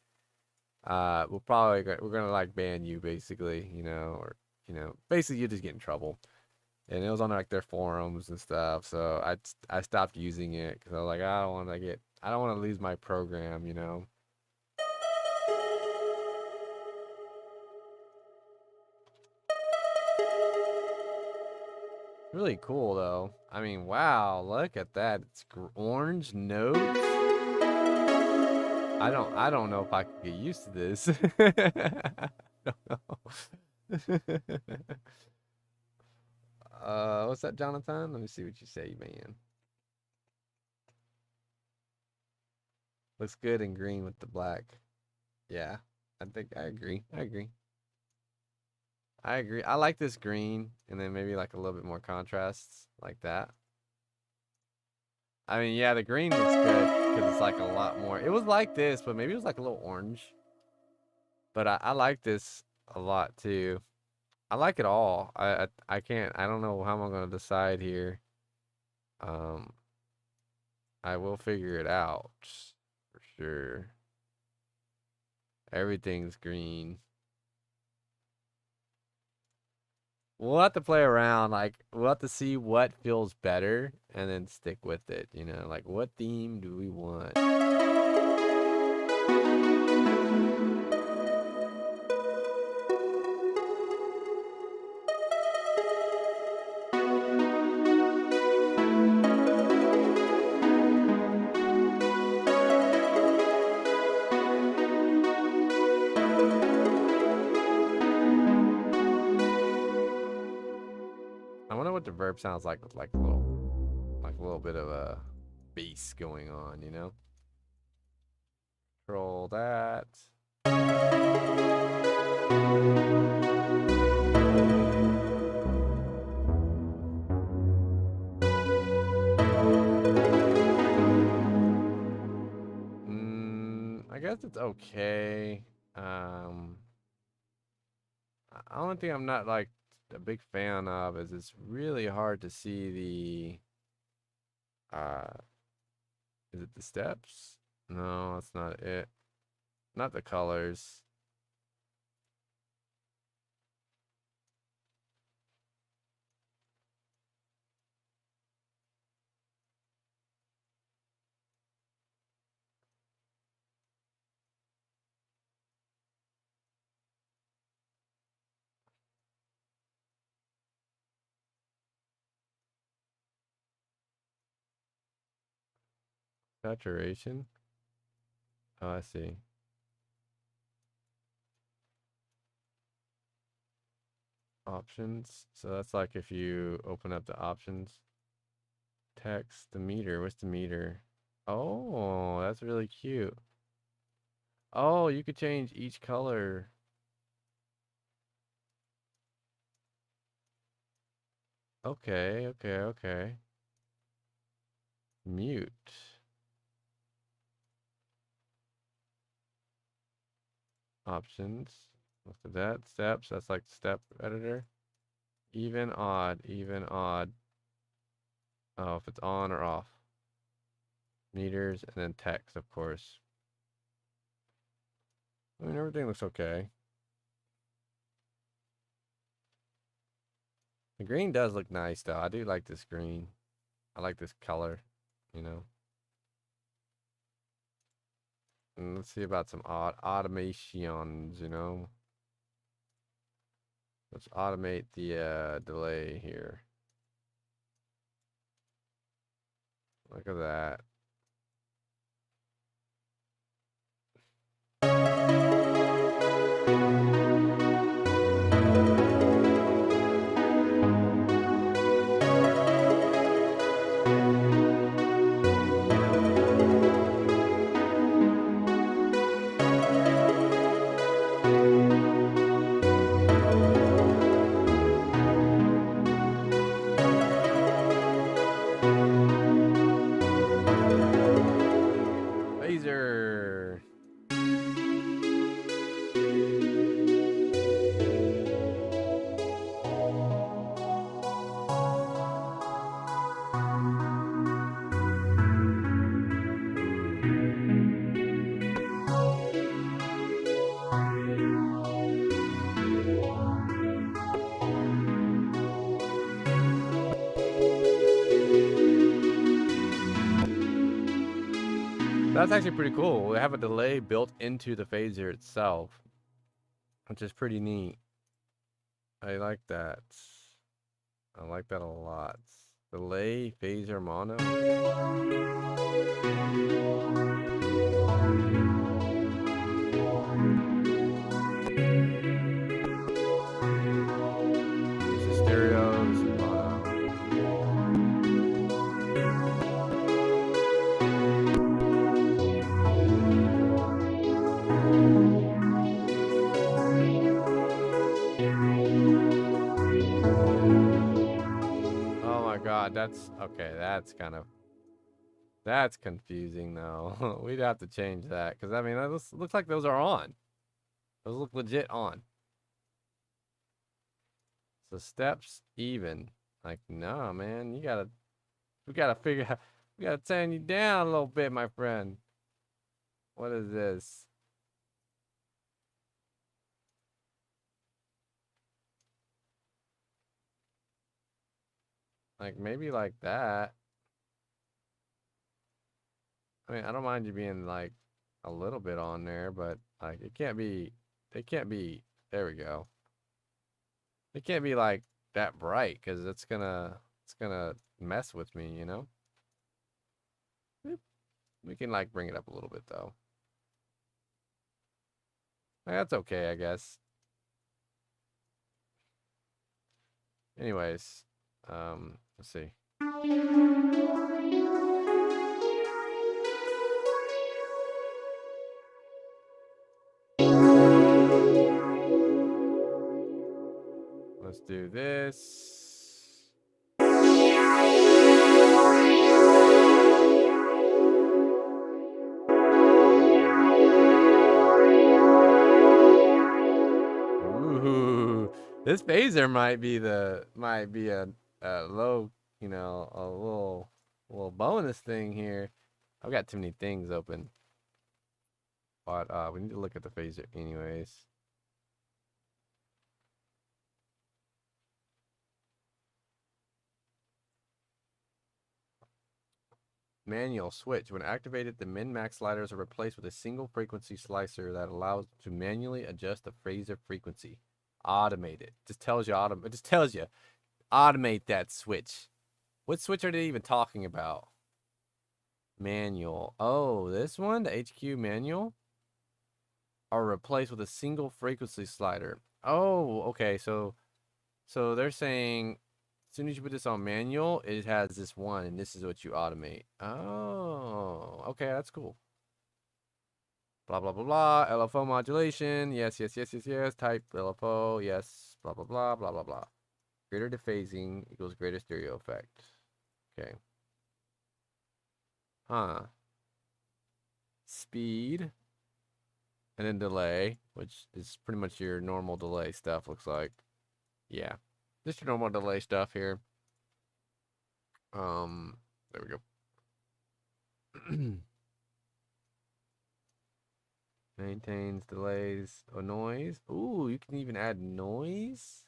we're gonna like ban you basically, you know, or you know, basically you just get in trouble." And it was on like their forums and stuff. So I stopped using it because I was like, I don't want to lose my program, you know. Really cool though. I mean, wow, look at that. It's orange notes. I don't know if I could get used to this. I don't know. What's that, Jonathan? Let me see what you say, man. Looks good in green with the black. Yeah, I think I agree. I agree. I agree. I like this green, and then maybe like a little bit more contrasts like that. I mean, yeah, the green looks good because it's like a lot more. It was like this, but maybe it was like a little orange. But I like this a lot too. I like it all. I can't. I don't know how I'm gonna decide here. Um, I will figure it out for sure. Everything's green. We'll have to play around. Like, we'll have to see what feels better and then stick with it. You know, like, what theme do we want? I wonder what the verb sounds like with like a little bit of a bass going on, you know? Control that. I guess it's okay. Only thing I'm not like a big fan of is it's really hard to see the is it the steps? No, that's not it. Not the colors. Saturation. Oh, I see. Options. So that's like if you open up the options. Text, the meter. What's the meter? Oh, that's really cute. Oh, you could change each color. Okay, okay, okay. Mute. Options. What's that? Steps. That's like step editor. Even, odd, even, odd. Oh, if it's on or off. Meters and then text, of course. I mean, everything looks okay. The green does look nice, though. I do like this green. I like this color, you know. And let's see about some automations, you know. Let's automate the delay here. Look at that. Laser. That's actually pretty cool. We have a delay built into the phaser itself, which is pretty neat. I like that. I like that a lot. Delay, phaser, mono. This is stereo, this is mono. Oh my god, that's okay, that's confusing though. We'd have to change that because I mean that looks like those are on. Those look legit on. So steps even. Like, no, man, we gotta figure out, we gotta turn you down a little bit, my friend. What is this? Like maybe like that. I mean, I don't mind you being like a little bit on there, but like it can't be, there we go. It can't be like that bright because it's gonna mess with me, you know? We can like bring it up a little bit though. That's okay, I guess. Anyways, let's see. Let's do this. Ooh, this phaser might be a low, you know, a little bonus thing here. I've got too many things open, but we need to look at the phaser anyways. Manual switch. When activated, the min-max sliders are replaced with a single frequency slicer that allows to manually adjust the phaser frequency. Automate it. Just tells you it just tells you automate that switch. What switch are they even talking about? Manual. Oh, this one, the HQ manual, are replaced with a single frequency slider. Oh, okay. So they're saying as soon as you put this on manual, it has this one, and this is what you automate. Oh, okay, that's cool. Blah, blah, blah, blah. LFO modulation. Yes, yes, yes, yes, yes. Type LFO. Yes. Blah, blah, blah, blah, blah, blah. Greater dephasing equals greater stereo effect. Okay. Huh. Speed. And then delay, which is pretty much your normal delay stuff, looks like. Yeah. Just your normal delay stuff here. There we go. Maintains delays. Oh, noise. Ooh, you can even add noise.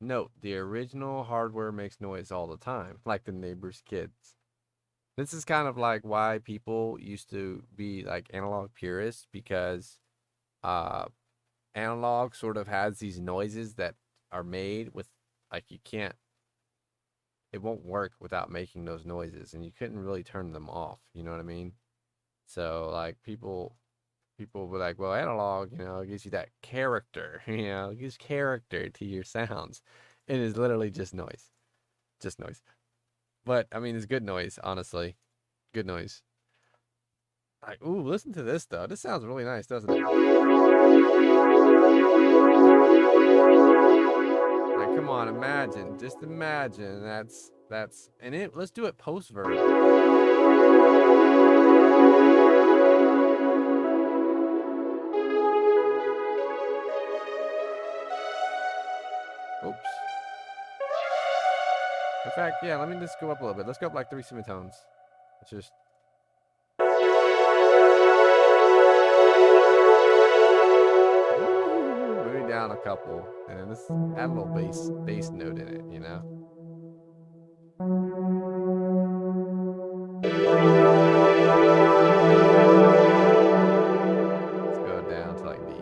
Note, the original hardware makes noise all the time, like the neighbor's kids. This is kind of like why people used to be like analog purists, because analog sort of has these noises that are made with, like, it won't work without making those noises, and you couldn't really turn them off, you know what I mean? So like people were like, well, analog, you know, it gives you that character, you know, it gives character to your sounds. It is literally just noise. Just noise. But I mean, it's good noise, honestly. Good noise. Like, ooh, listen to this though. This sounds really nice, doesn't it? Like, come on, imagine. Just imagine that's and it let's do it post verb. Oops. In fact, yeah, let me just go up a little bit. Let's go up like 3 semitones. Let's just. Moving down a couple, and then let's add a little bass note in it, you know? Let's go down to like D.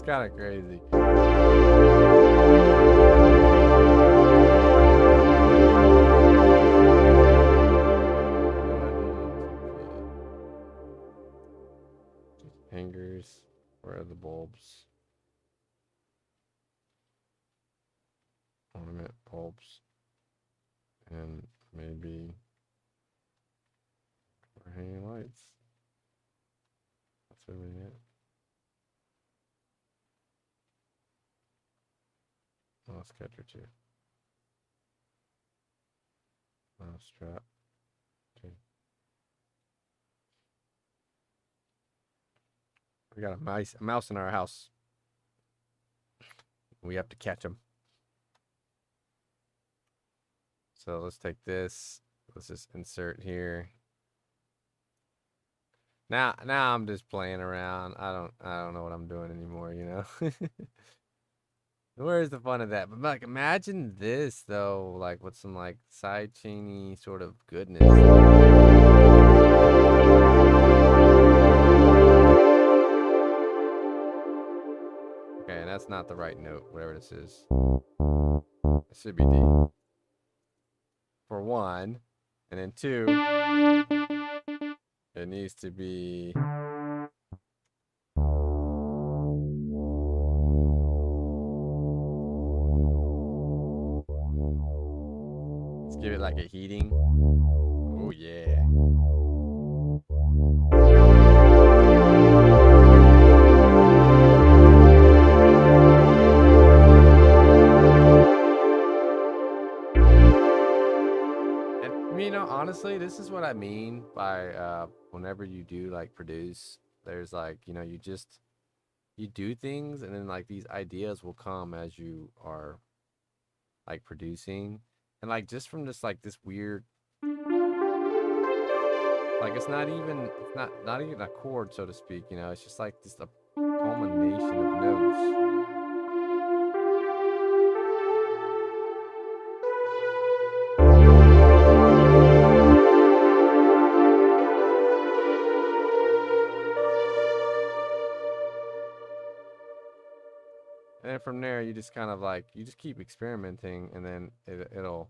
kind of crazy. Hangers. Where are the bulbs? Ornament bulbs. And maybe we're hanging lights. That's really it. Mouse catcher too. Mouse strap too. We got a mouse in our house. We have to catch him. So let's take this. Let's just insert here. Now I'm just playing around. I don't know what I'm doing anymore, you know. Where's the fun of that? But like, imagine this though, like with some like side chainy sort of goodness. Okay, and that's not the right note, whatever this is. It should be D. For one, and then two, it needs to be. Let's give it like a heating. Oh yeah. And you know, honestly, this is what I mean by whenever you do like produce, there's like, you know, you do things and then like these ideas will come as you are like producing. And like just from this like this weird, like it's not even a chord, so to speak, you know, it's just like just a culmination of notes. And then from there, you just kind of like, you just keep experimenting and then it'll.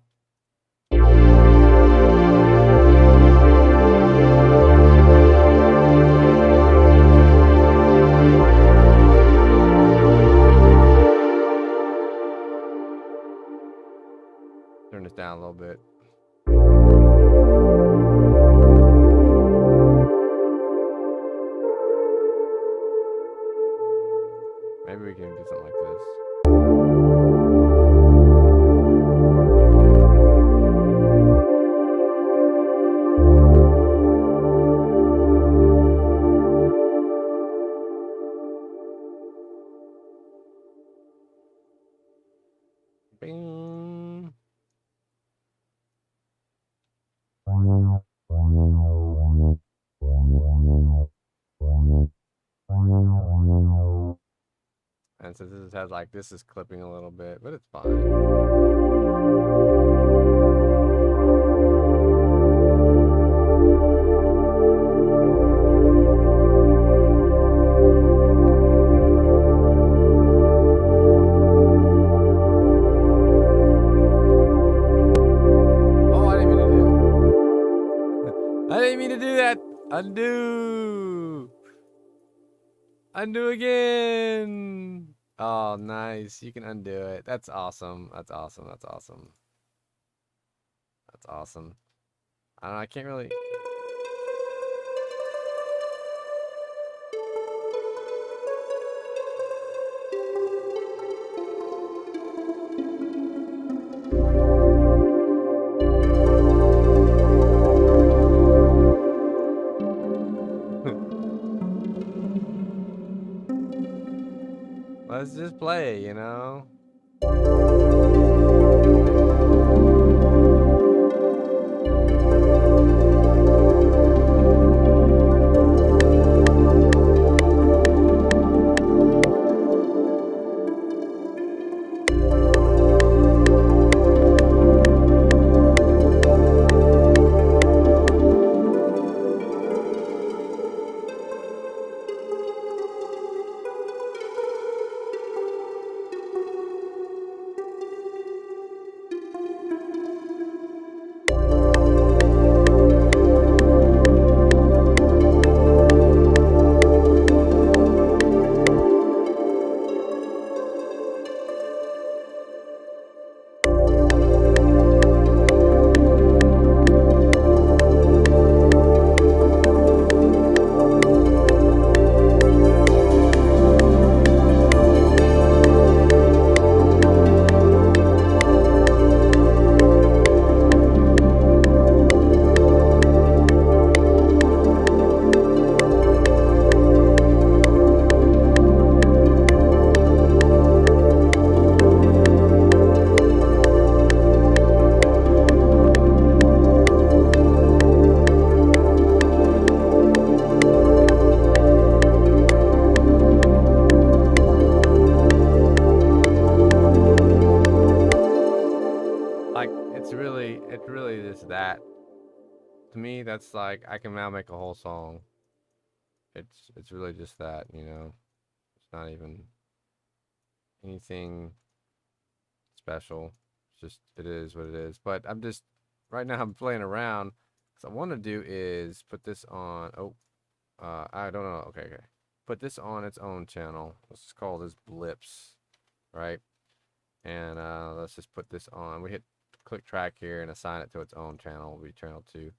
Turn this down a little bit. Maybe we can do something like this. Bing. And so this has like, this is clipping a little bit, but it's fine. I didn't mean to do that. Undo. Undo again. Oh, nice. You can undo it. That's awesome. That's awesome. That's awesome. That's awesome. I don't know. I can't really. Let's just play, you know? it's really just that. To me, that's like I can now make a whole song. It's really just that, you know. It's not even anything special. It's just it is what it is. But I'm just right now I'm playing around. So I want to do is put this on. Oh, I don't know. Okay, okay. Put this on its own channel. Let's just call this blips, right? And let's just put this on. We hit click track here and assign it to its own channel. Will be channel 2.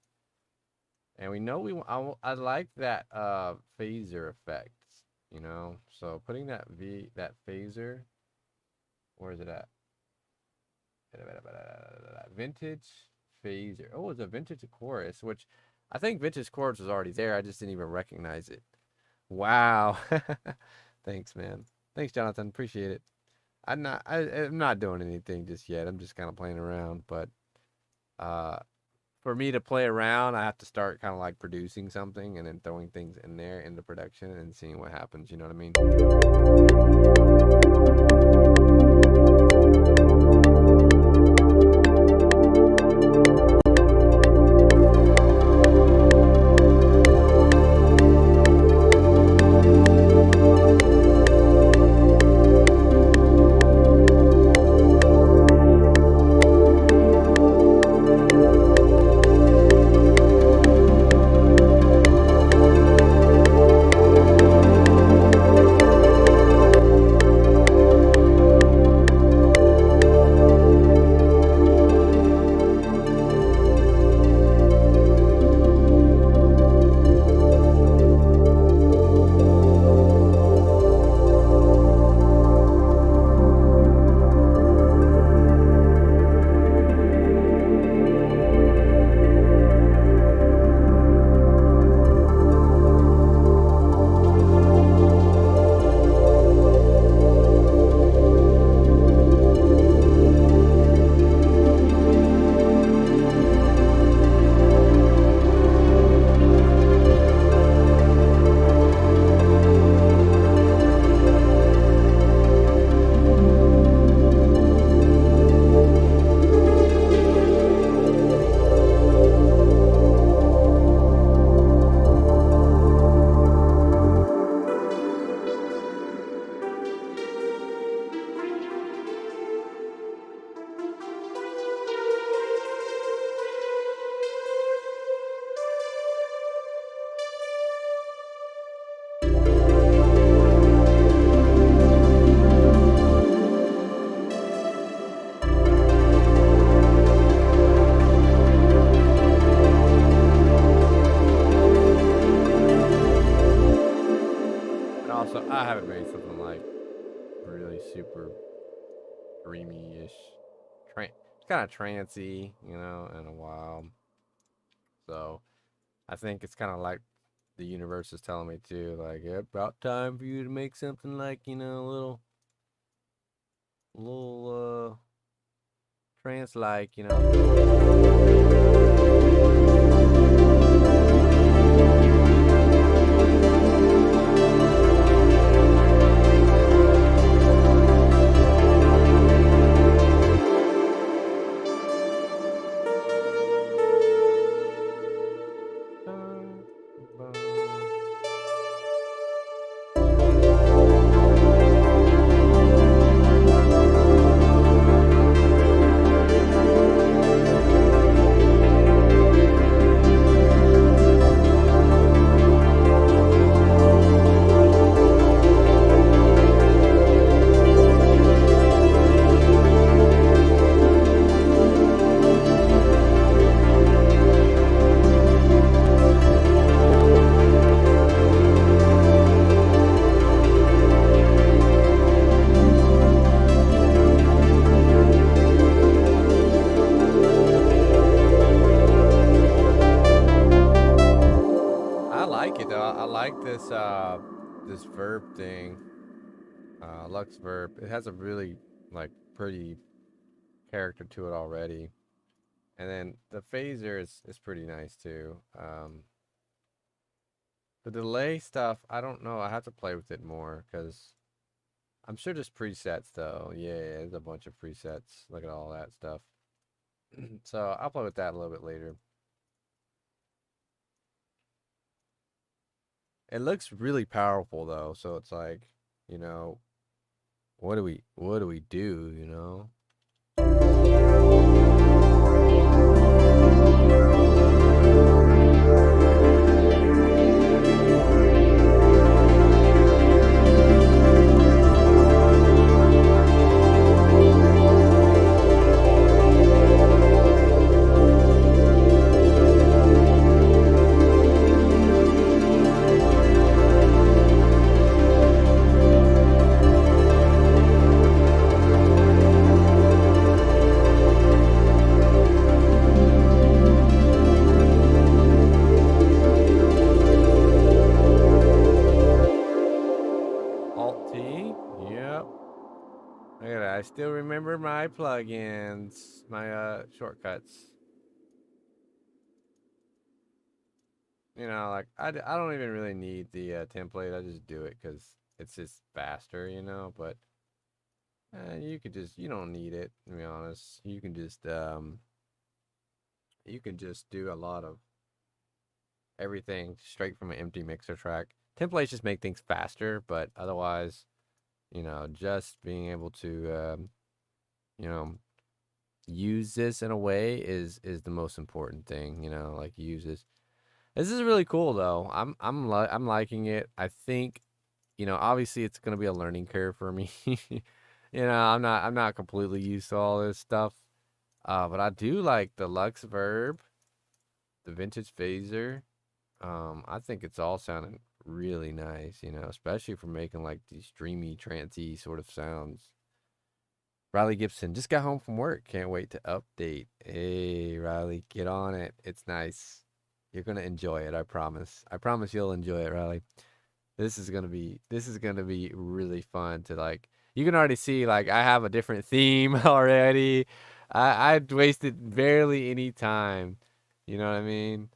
And we know I like that phaser effect, you know. So putting that phaser, where is it at? Vintage phaser. Oh, it's a vintage chorus, which I think vintage chorus was already there. I just didn't even recognize it. Wow. Thanks, man. Thanks, Jonathan. Appreciate it. I'm not doing anything just yet. I'm just kind of playing around, but for me to play around, I have to start kind of like producing something and then throwing things in there into production and seeing what happens. You know what I mean? Also, I haven't made something like really super dreamy-ish. It's kind of trancy, you know, in a while. So I think it's kind of like the universe is telling me too, like, yeah, about time for you to make something like, you know, a little trance-like, you know. I like it though. I like this verb thing. Lux verb. It has a really like pretty character to it already. And then the phaser is pretty nice too. The delay stuff, I don't know. I have to play with it more because I'm sure there's presets though. Yeah, there's a bunch of presets. Look at all that stuff. So I'll play with that a little bit later. It looks really powerful though, so it's like, you know, what do we do, you know? Alt T. Yep. Look at that. I still remember my plugins, my shortcuts. You know, like I don't even really need the template. I just do it because it's just faster, you know. But you don't need it. To be honest, you can just do a lot of everything straight from an empty mixer track. Templates just make things faster, but otherwise, you know, just being able to, you know, use this in a way is the most important thing. You know, like use this. This is really cool though. I'm liking it. I think, you know, obviously it's gonna be a learning curve for me. You know, I'm not completely used to all this stuff. But I do like the Lux Verb, the Vintage Phaser. I think it's all sounding really nice, you know, especially for making like these dreamy, trancey sort of sounds. Riley Gibson just got home from work. Can't wait to update. Hey, Riley, get on it. It's nice. You're gonna enjoy it. I promise. I promise you'll enjoy it, Riley. This is gonna be really fun to like. You can already see like I have a different theme already. I wasted barely any time. You know what I mean?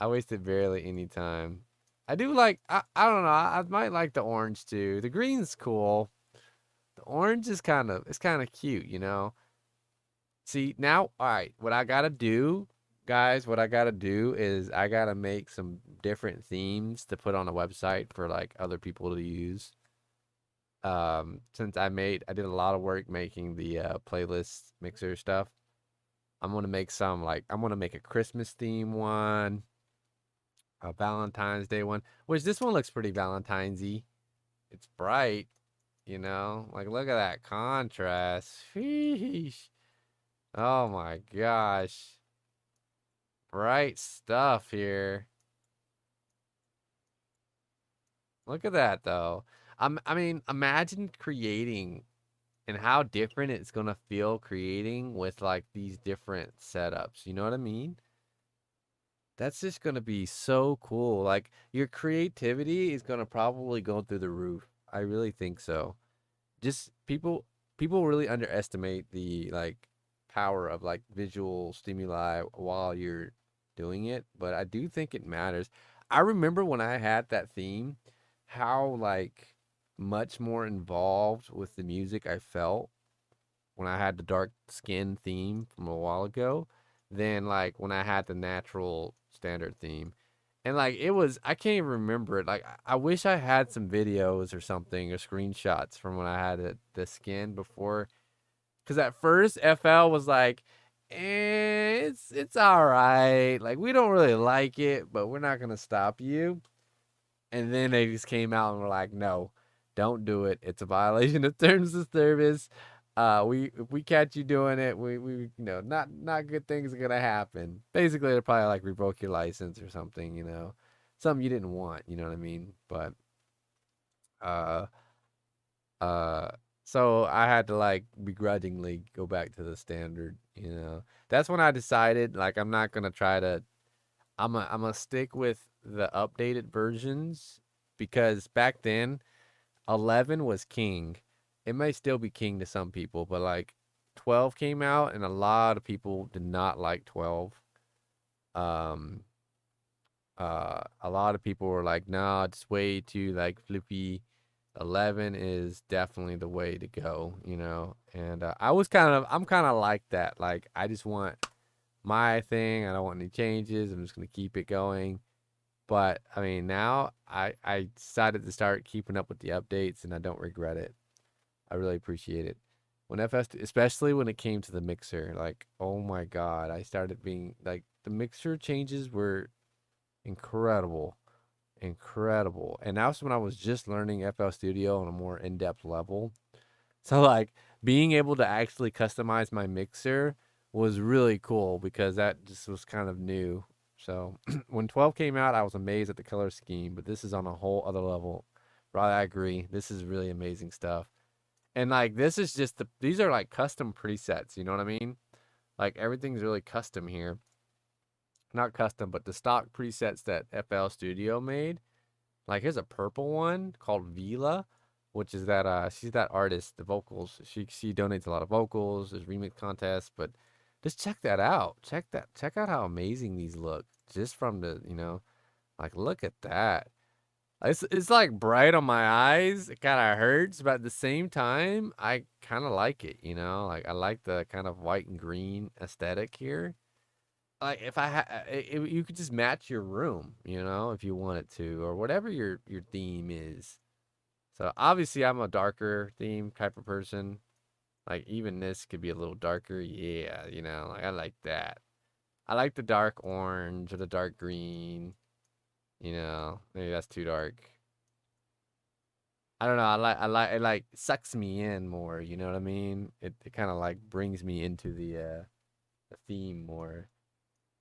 I wasted barely any time. I do like I don't know, I might like the orange too. The green's cool. The orange is kind of cute, you know. See, now all right, what I got to do, guys, what I got to do is I got to make some different themes to put on a website for like other people to use. Since I did a lot of work making the playlist mixer stuff. I'm gonna make a Christmas theme one, a Valentine's Day one, which this one looks pretty Valentine's-y. It's bright, you know? Like, look at that contrast. Sheesh. Oh my gosh. Bright stuff here. Look at that, though. I mean, imagine creating and how different it's gonna feel creating with like these different setups. You know what I mean? That's just gonna be so cool. Like your creativity is gonna probably go through the roof. I really think so. Just people really underestimate the like power of like visual stimuli while you're doing it, but I do think it matters. I remember when I had that theme, how like much more involved with the music I felt when I had the dark skin theme from a while ago than like when I had the natural standard theme. And like it was, I can't even remember it. Like I wish I had some videos or something or screenshots from when I had the skin before. Because at first FL was like, it's all right. Like we don't really like it, but we're not gonna stop you. And then they just came out and were like, no, don't do it. It's a violation of terms of service. We if we catch you doing it, we you know not good things are gonna happen. Basically, they'll probably like revoke your license or something, you know, something you didn't want. You know what I mean? But uh uh, so I had to like begrudgingly go back to the standard. You know, that's when I decided like I'm not gonna try to. I'm gonna stick with the updated versions because back then 11 was king. It may still be king to some people, but like 12 came out and a lot of people did not like 12. Um a lot of people were like, "Nah, it's way too like flippy." 11 is definitely the way to go, you know. And I'm kind of like that. Like I just want my thing. I don't want any changes. I'm just gonna keep it going. But I mean, now I decided to start keeping up with the updates, and I don't regret it. I really appreciate it. When especially when it came to the mixer, like, oh my God, I started being like, the mixer changes were incredible, incredible. And that was when I was just learning FL Studio on a more in-depth level. So like being able to actually customize my mixer was really cool because that just was kind of new. So when 12 came out, I was amazed at the color scheme, but this is on a whole other level. Right, I agree. This is really amazing stuff. And like this is just these are like custom presets, you know what I mean? Like everything's really custom here. Not custom, but the stock presets that FL Studio made. Like here's a purple one called Vila, which is that she's that artist, the vocals. She donates a lot of vocals, there's remix contests, but just check that out. Check out how amazing these look. Just from the, like look at that. It's like bright on my eyes. It kind of hurts, but at the same time, I kind of like it, Like I like the kind of white and green aesthetic here. Like if you could just match your room, if you wanted to, or whatever your theme is. So obviously, I'm a darker theme type of person. Like even this could be a little darker. Yeah, like I like that. I like the dark orange or the dark green. Maybe that's too dark. I don't know. It like sucks me in more. You know what I mean? It kind of like brings me into the theme more.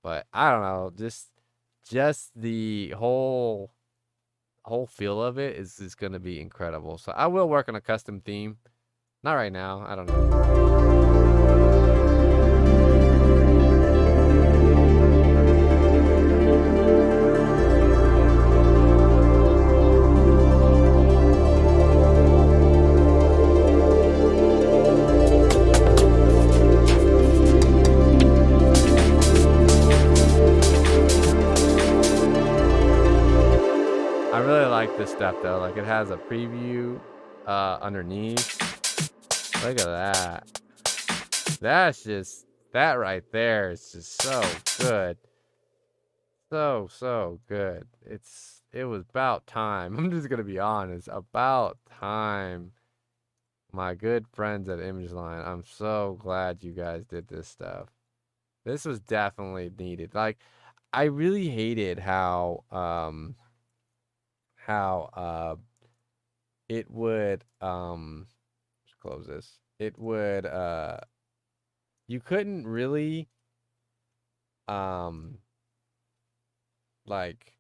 But I don't know. Just the whole feel of it is gonna be incredible. So I will work on a custom theme. Not right now. I don't know. I really like this stuff though. Like it has a preview underneath. Look at that. That right there is just so good. So good. It was about time. I'm just gonna be honest. About time. My good friends at ImageLine, I'm so glad you guys did this stuff. This was definitely needed. Like, I really hated how it would let's close this. It would you couldn't really like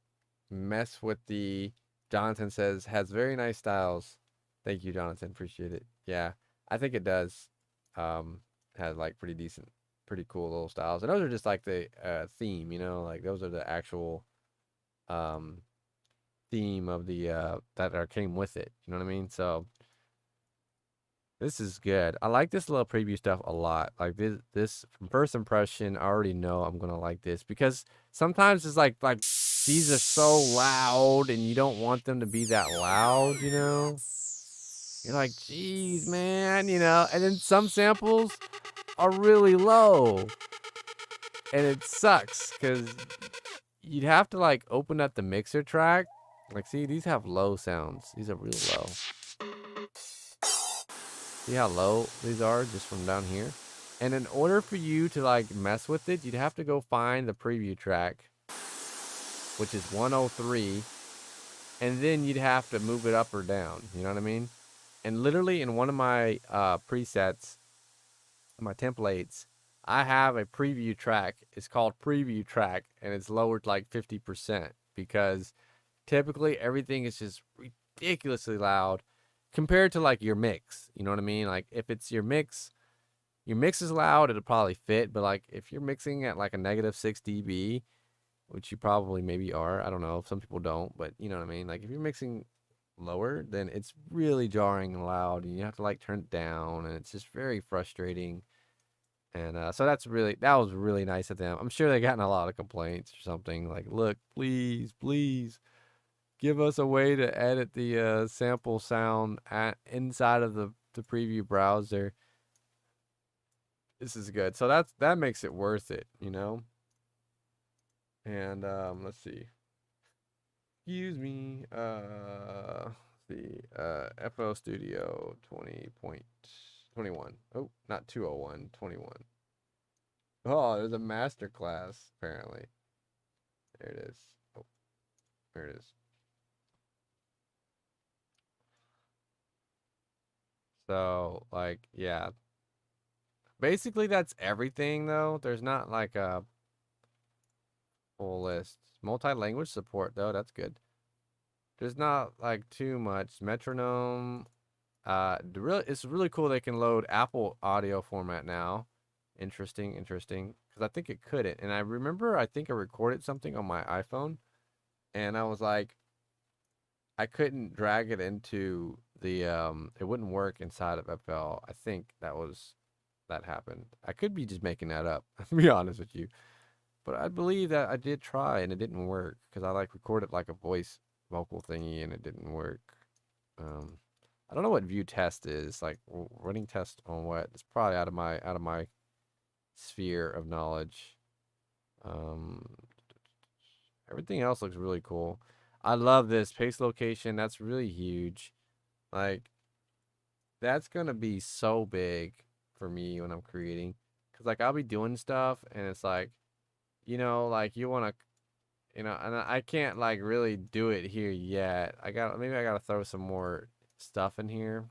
mess with the Jonathan says has very nice styles. Thank you, Jonathan. Appreciate it. Yeah, I think it does. Has like pretty decent, pretty cool little styles. And those are just like the theme, like those are the actual theme of the that came with it. You know what I mean? So this is good. I like this little preview stuff a lot. Like this from first impression, I already know I'm gonna like this because sometimes it's like these are so loud and you don't want them to be that loud, You're like, geez, man, and then some samples are really low. And it sucks because you'd have to like open up the mixer track. Like, see, these have low sounds. These are real low. See how low these are just from down here? And in order for you to like mess with it, you'd have to go find the preview track, which is 103. And then you'd have to move it up or down. You know what I mean? And literally in one of my presets, my templates, I have a preview track. It's called preview track, and it's lowered like 50% because typically everything is just ridiculously loud compared to like your mix. You know what I mean? Like if it's your mix is loud, it'll probably fit. But like if you're mixing at like a -6 dB, which you probably maybe are, I don't know. Some people don't, but you know what I mean? Like if you're mixing lower, then it's really jarring and loud, and you have to like turn it down, and it's just very frustrating. And so that was really nice of them. I'm sure they gotten a lot of complaints or something like, look, please give us a way to edit the sample sound inside of the preview browser. This is good. So that makes it worth it, you know? And let's see. Excuse me. FL Studio 20.21. Oh, not 201, 21. Oh, there's a master class, apparently. There it is. Oh, there it is. So, like, yeah. Basically, that's everything, though. There's not, like, a full list. Multi-language support, though. That's good. There's not, like, too much. Metronome. It's really cool they can load Apple audio format now. Interesting. Because I think it couldn't. And I remember, I think I recorded something on my iPhone. And I was like, I couldn't drag it into the, it wouldn't work inside of FL. I think that happened. I could be just making that up, to be honest with you. But I believe that I did try and it didn't work. Because I, like, recorded, like, a voice vocal thingy and it didn't work. I don't know what view test is. Like, running test on what? It's probably out of my sphere of knowledge. Everything else looks really cool. I love this paste location. That's really huge. Like, that's gonna be so big for me when I'm creating. Cause like I'll be doing stuff and it's like, like you wanna, and I can't like really do it here yet. Maybe I gotta throw some more stuff in here.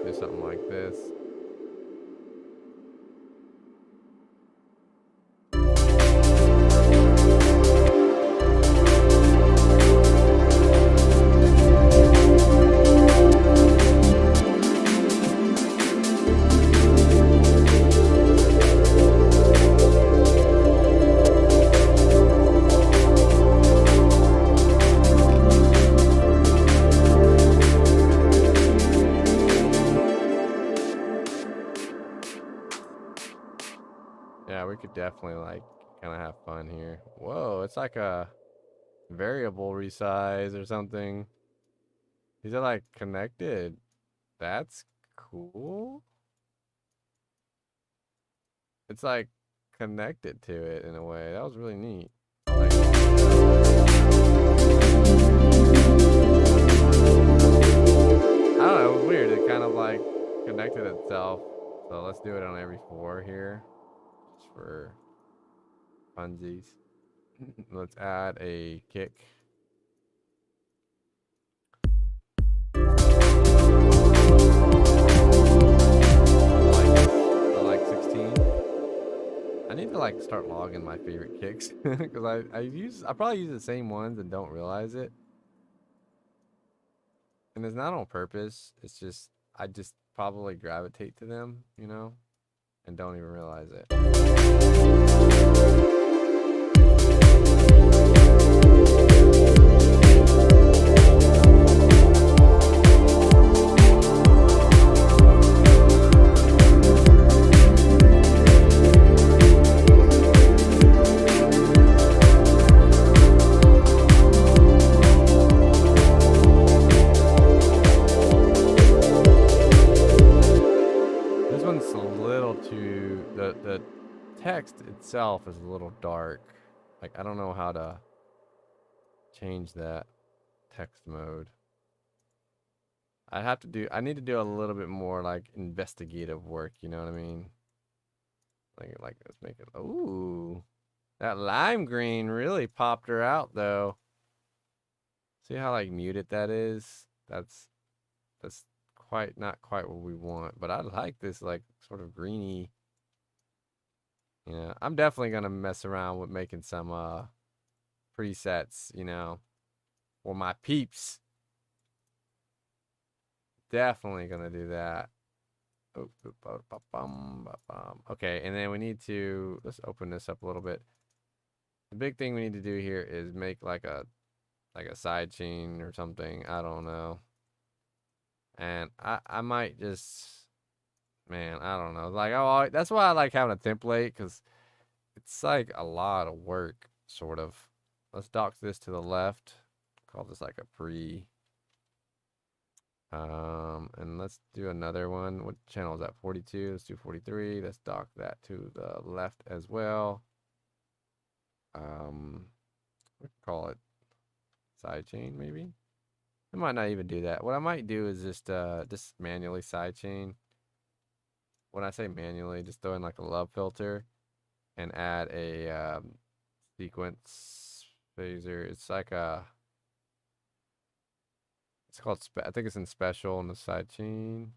Do something like this. Yeah, we could definitely like kind of have fun here. Whoa, it's like a variable resize or something. These are like connected. That's cool. It's like connected to it in a way. That was really neat. Like, I don't know, it was weird. It kind of like connected itself. So let's do it on every 4 here. Just for funsies. Let's add a kick. I like 16. I need to like start logging my favorite kicks because I probably use the same ones and don't realize it. And it's not on purpose. It's just I just probably gravitate to them, and don't even realize it. The text itself is a little dark. Like I don't know how to change that text mode. I need to do a little bit more like investigative work, you know what I mean? Like let's make it. Ooh. That lime green really popped her out though. See how like muted that is? That's not quite what we want, but I like this like sort of greeny. I'm definitely gonna mess around with making some presets, for my peeps. Definitely gonna do that. Okay, and then we need to let's open this up a little bit. The big thing we need to do here is make like a side chain or something. I don't know. And I might just, man, I don't know. Like, that's why I like having a template, because it's like a lot of work, sort of. Let's dock this to the left. Call this like a pre. And let's do another one. What channel is that? 42. Let's do 43. Let's dock that to the left as well. We call it sidechain maybe. I might not even do that. What I might do is just manually sidechain. When I say manually, just throw in like a love filter and add a sequence phaser. It's like it's called I think it's in special on the sidechain.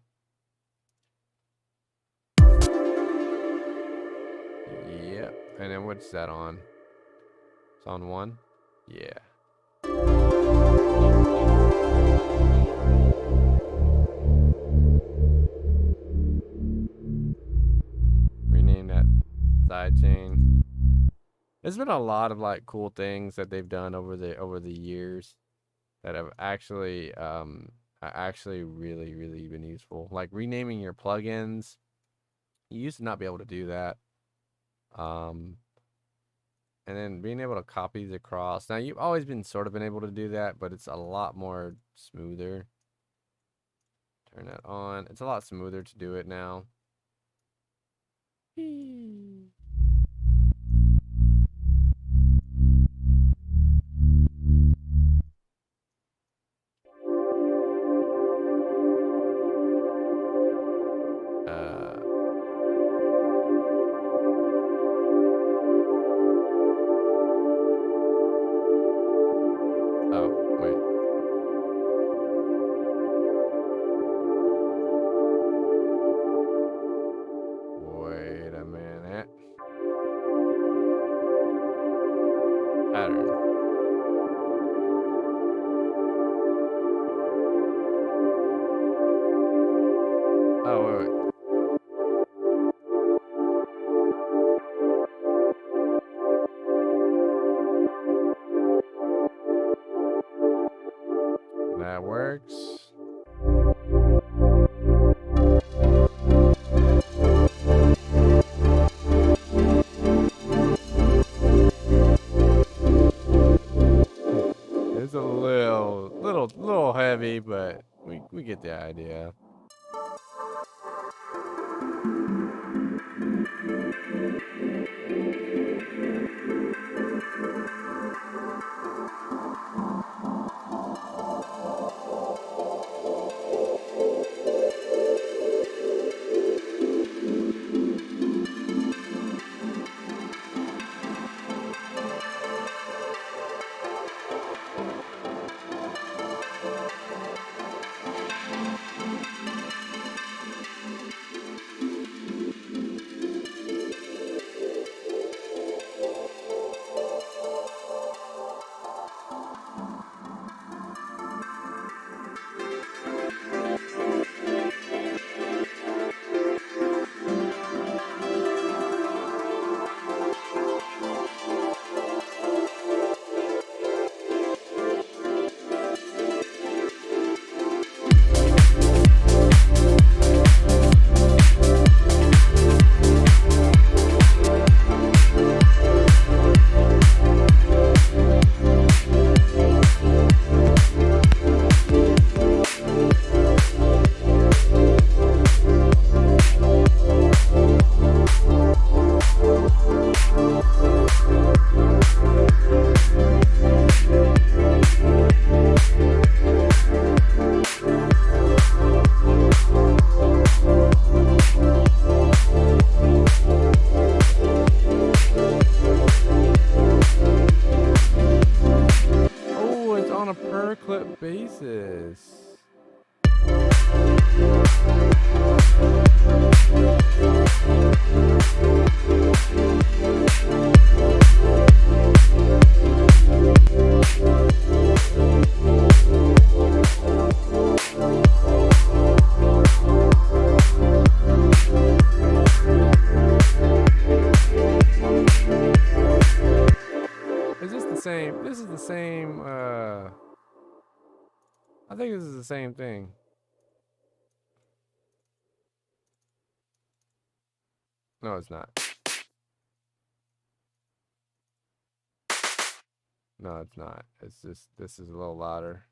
Yep. And then what's that on? It's on 1? Yeah. Rename that sidechain. There's been a lot of like cool things that they've done over the years that have actually really been useful. Like renaming your plugins. You used to not be able to do that. And then being able to copy these across. Now you've always been able to do that, but it's a lot more smoother. Turn that on. It's a lot smoother to do it now. Oh, wait. Wait a minute. Pattern. Oh, wait. That works. It's a little heavy, but we get the idea. basis. Is this the same? This is the same, I think this is the same thing. No, it's not. No, it's not. It's just, this is a little louder.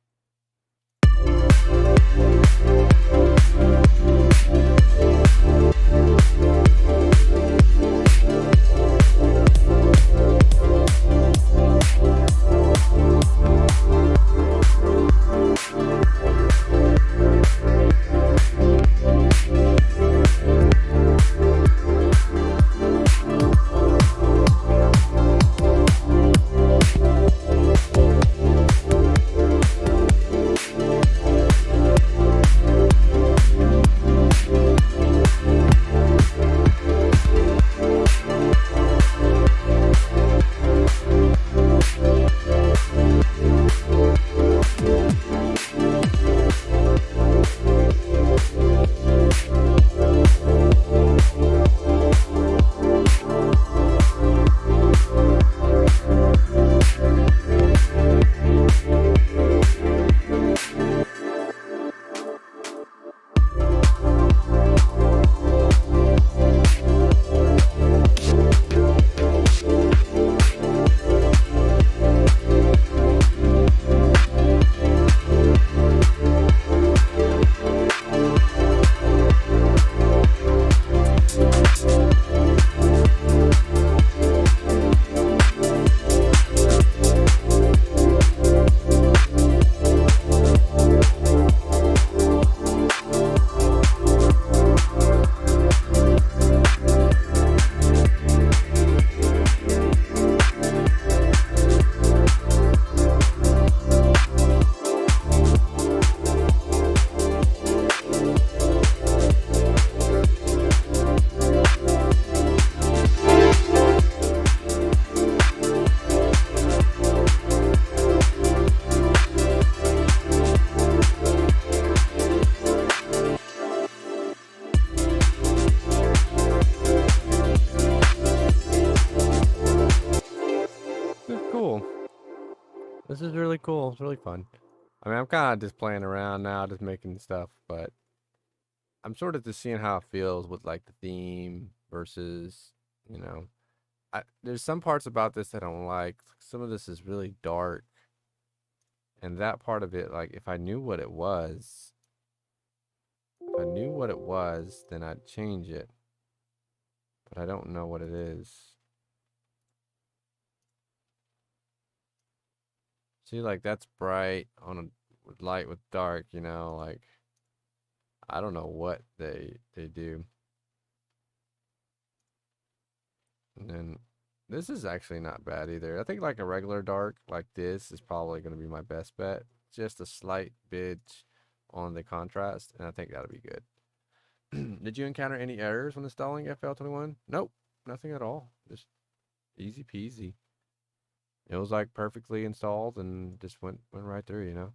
This is cool. This is really cool. It's really fun. I mean, I'm kind of just playing around now, just making stuff, but I'm sort of just seeing how it feels with like the theme versus, you know, there's some parts about this I don't like. Some of this is really dark, and that part of it, like, if I knew what it was, then I'd change it. But I don't know what it is. See, like, that's bright on a with light with dark, you know, like, I don't know what they do. And then this is actually not bad either. I think like a regular dark like this is probably going to be my best bet. Just a slight bit on the contrast, and I think that'll be good. Did you encounter any errors when installing FL21? Nope, nothing at all. Just easy peasy. It was like perfectly installed and just went right through, you know.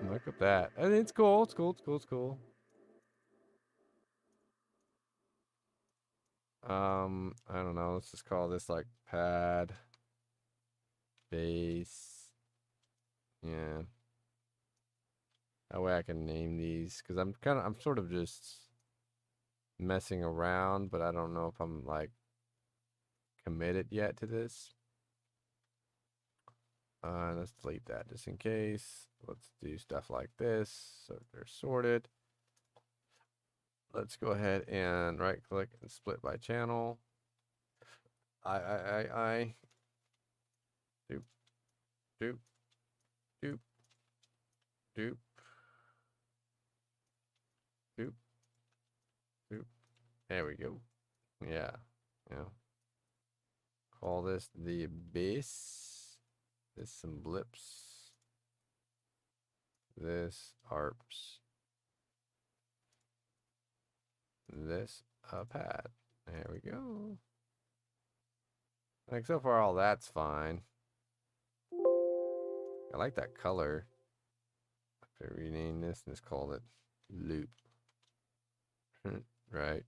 Look at that. And it's cool. It's cool. It's cool. It's cool. I don't know. Let's just call this like pad bass. Yeah. That way I can name these because I'm sort of just messing around, but I don't know if I'm like committed yet to this. Let's delete that just in case. Let's do stuff like this so they're sorted. Let's go ahead and right click and split by channel. I. Doop. Doop. Doop. Doop. Doop. There we go. Yeah. Yeah. Call this the bass. This some blips. This harps. This a pad. There we go. Like so far all that's fine. I like that color. I could rename this and just call it loop. Right.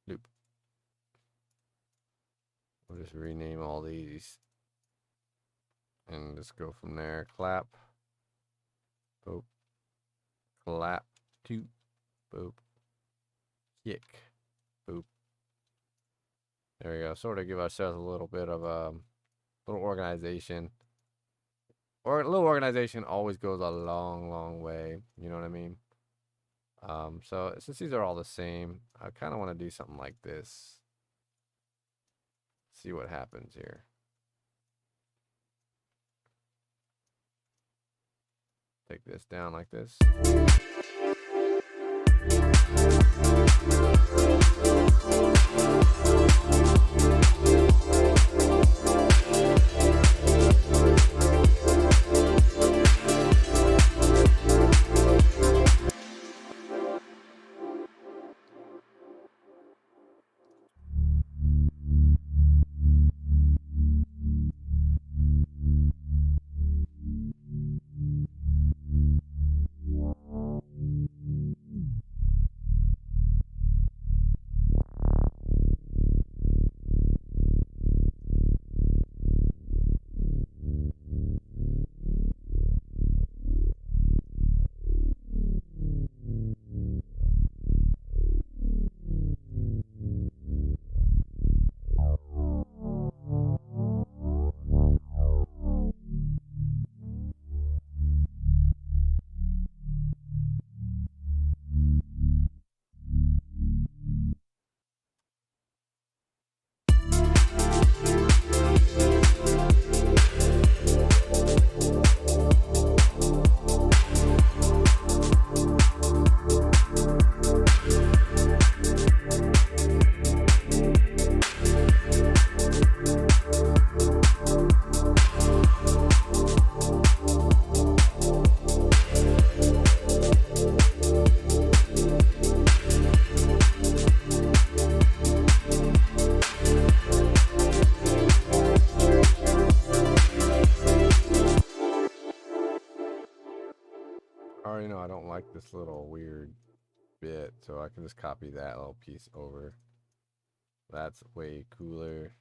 Loop. We'll just rename all these. And just go from there. Clap. Boop. Clap. Toot. Boop. Kick. Boop. There we go. Sort of give ourselves a little bit of a little organization. Or a little organization always goes a long, long way. You know what I mean? So since these are all the same, I kind of want to do something like this. See what happens here. Take this down like this. already know I don't like this little weird bit, so I can just copy that little piece over. That's way cooler.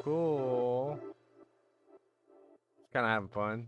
Cool. Kind of having fun.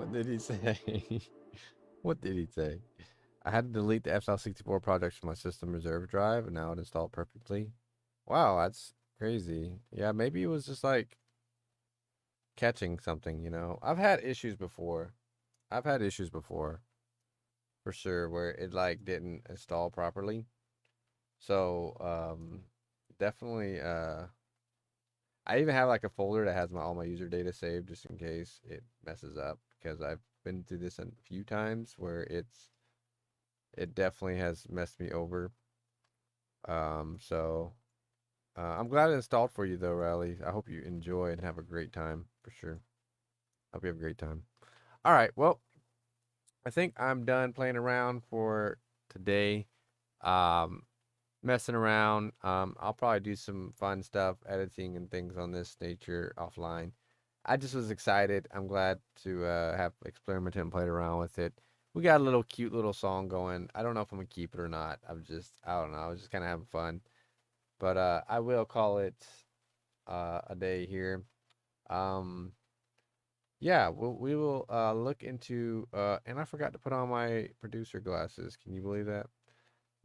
What did he say? What did he say? I had to delete the FL64 projects from my system reserve drive, and now it installed perfectly. Wow, that's crazy. Yeah, maybe it was just like catching something, you know. I've had issues before. I've had issues before, for sure, where it like didn't install properly. So, definitely, I even have like a folder that has all my user data saved just in case it messes up because I've been through this a few times where it definitely has messed me over. So I'm glad it installed for you though, Riley. I hope you enjoy and have a great time for sure. Hope you have a great time. All right, well, I think I'm done playing around for today. Um, Messing around. I'll probably do some fun stuff, editing and things on this nature offline. I just was excited. I'm glad to have experimented and played around with it. We got a little cute little song going. I don't know if I'm gonna keep it or not. I don't know. I was just kind of having fun. But I will call it a day here. Um, yeah, we will look into and I forgot to put on my producer glasses. Can you believe that?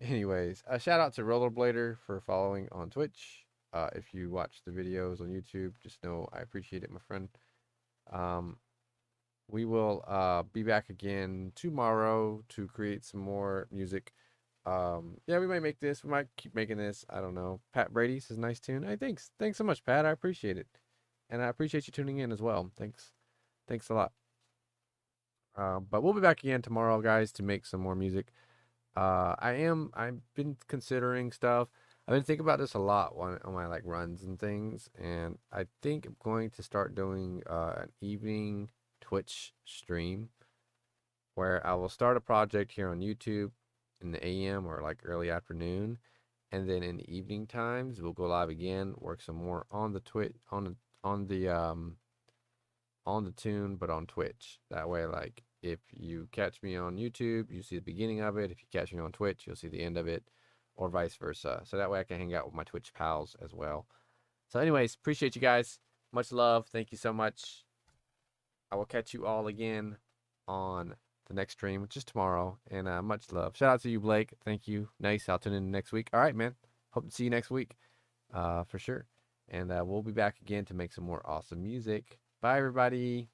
Anyways, a shout out to Rollerblader for following on Twitch. If you watch the videos on YouTube, just know I appreciate it, my friend. Um, we will be back again tomorrow to create some more music. Yeah, we might make this. We might keep making this. I don't know. Pat Brady says nice tune. Hey, thanks. Thanks so much, Pat. I appreciate it. And I appreciate you tuning in as well. Thanks. Thanks a lot. But we'll be back again tomorrow, guys, to make some more music. I've been considering stuff. I've been thinking about this a lot on my like runs and things, and I think I'm going to start doing an evening Twitch stream where I will start a project here on YouTube in the AM or like early afternoon, and then in the evening times we'll go live again, work some more on the Twitch on the on the tune, but on Twitch. That way, like, if you catch me on YouTube, you see the beginning of it. If you catch me on Twitch, you'll see the end of it, or vice versa. So that way I can hang out with my Twitch pals as well. So, anyways, appreciate you guys. Much love. Thank you so much. I will catch you all again on the next stream, which is tomorrow. And much love. Shout out to you, Blake. Thank you. Nice. I'll tune in next week. All right, man. Hope to see you next week for sure. And we'll be back again to make some more awesome music. Bye, everybody.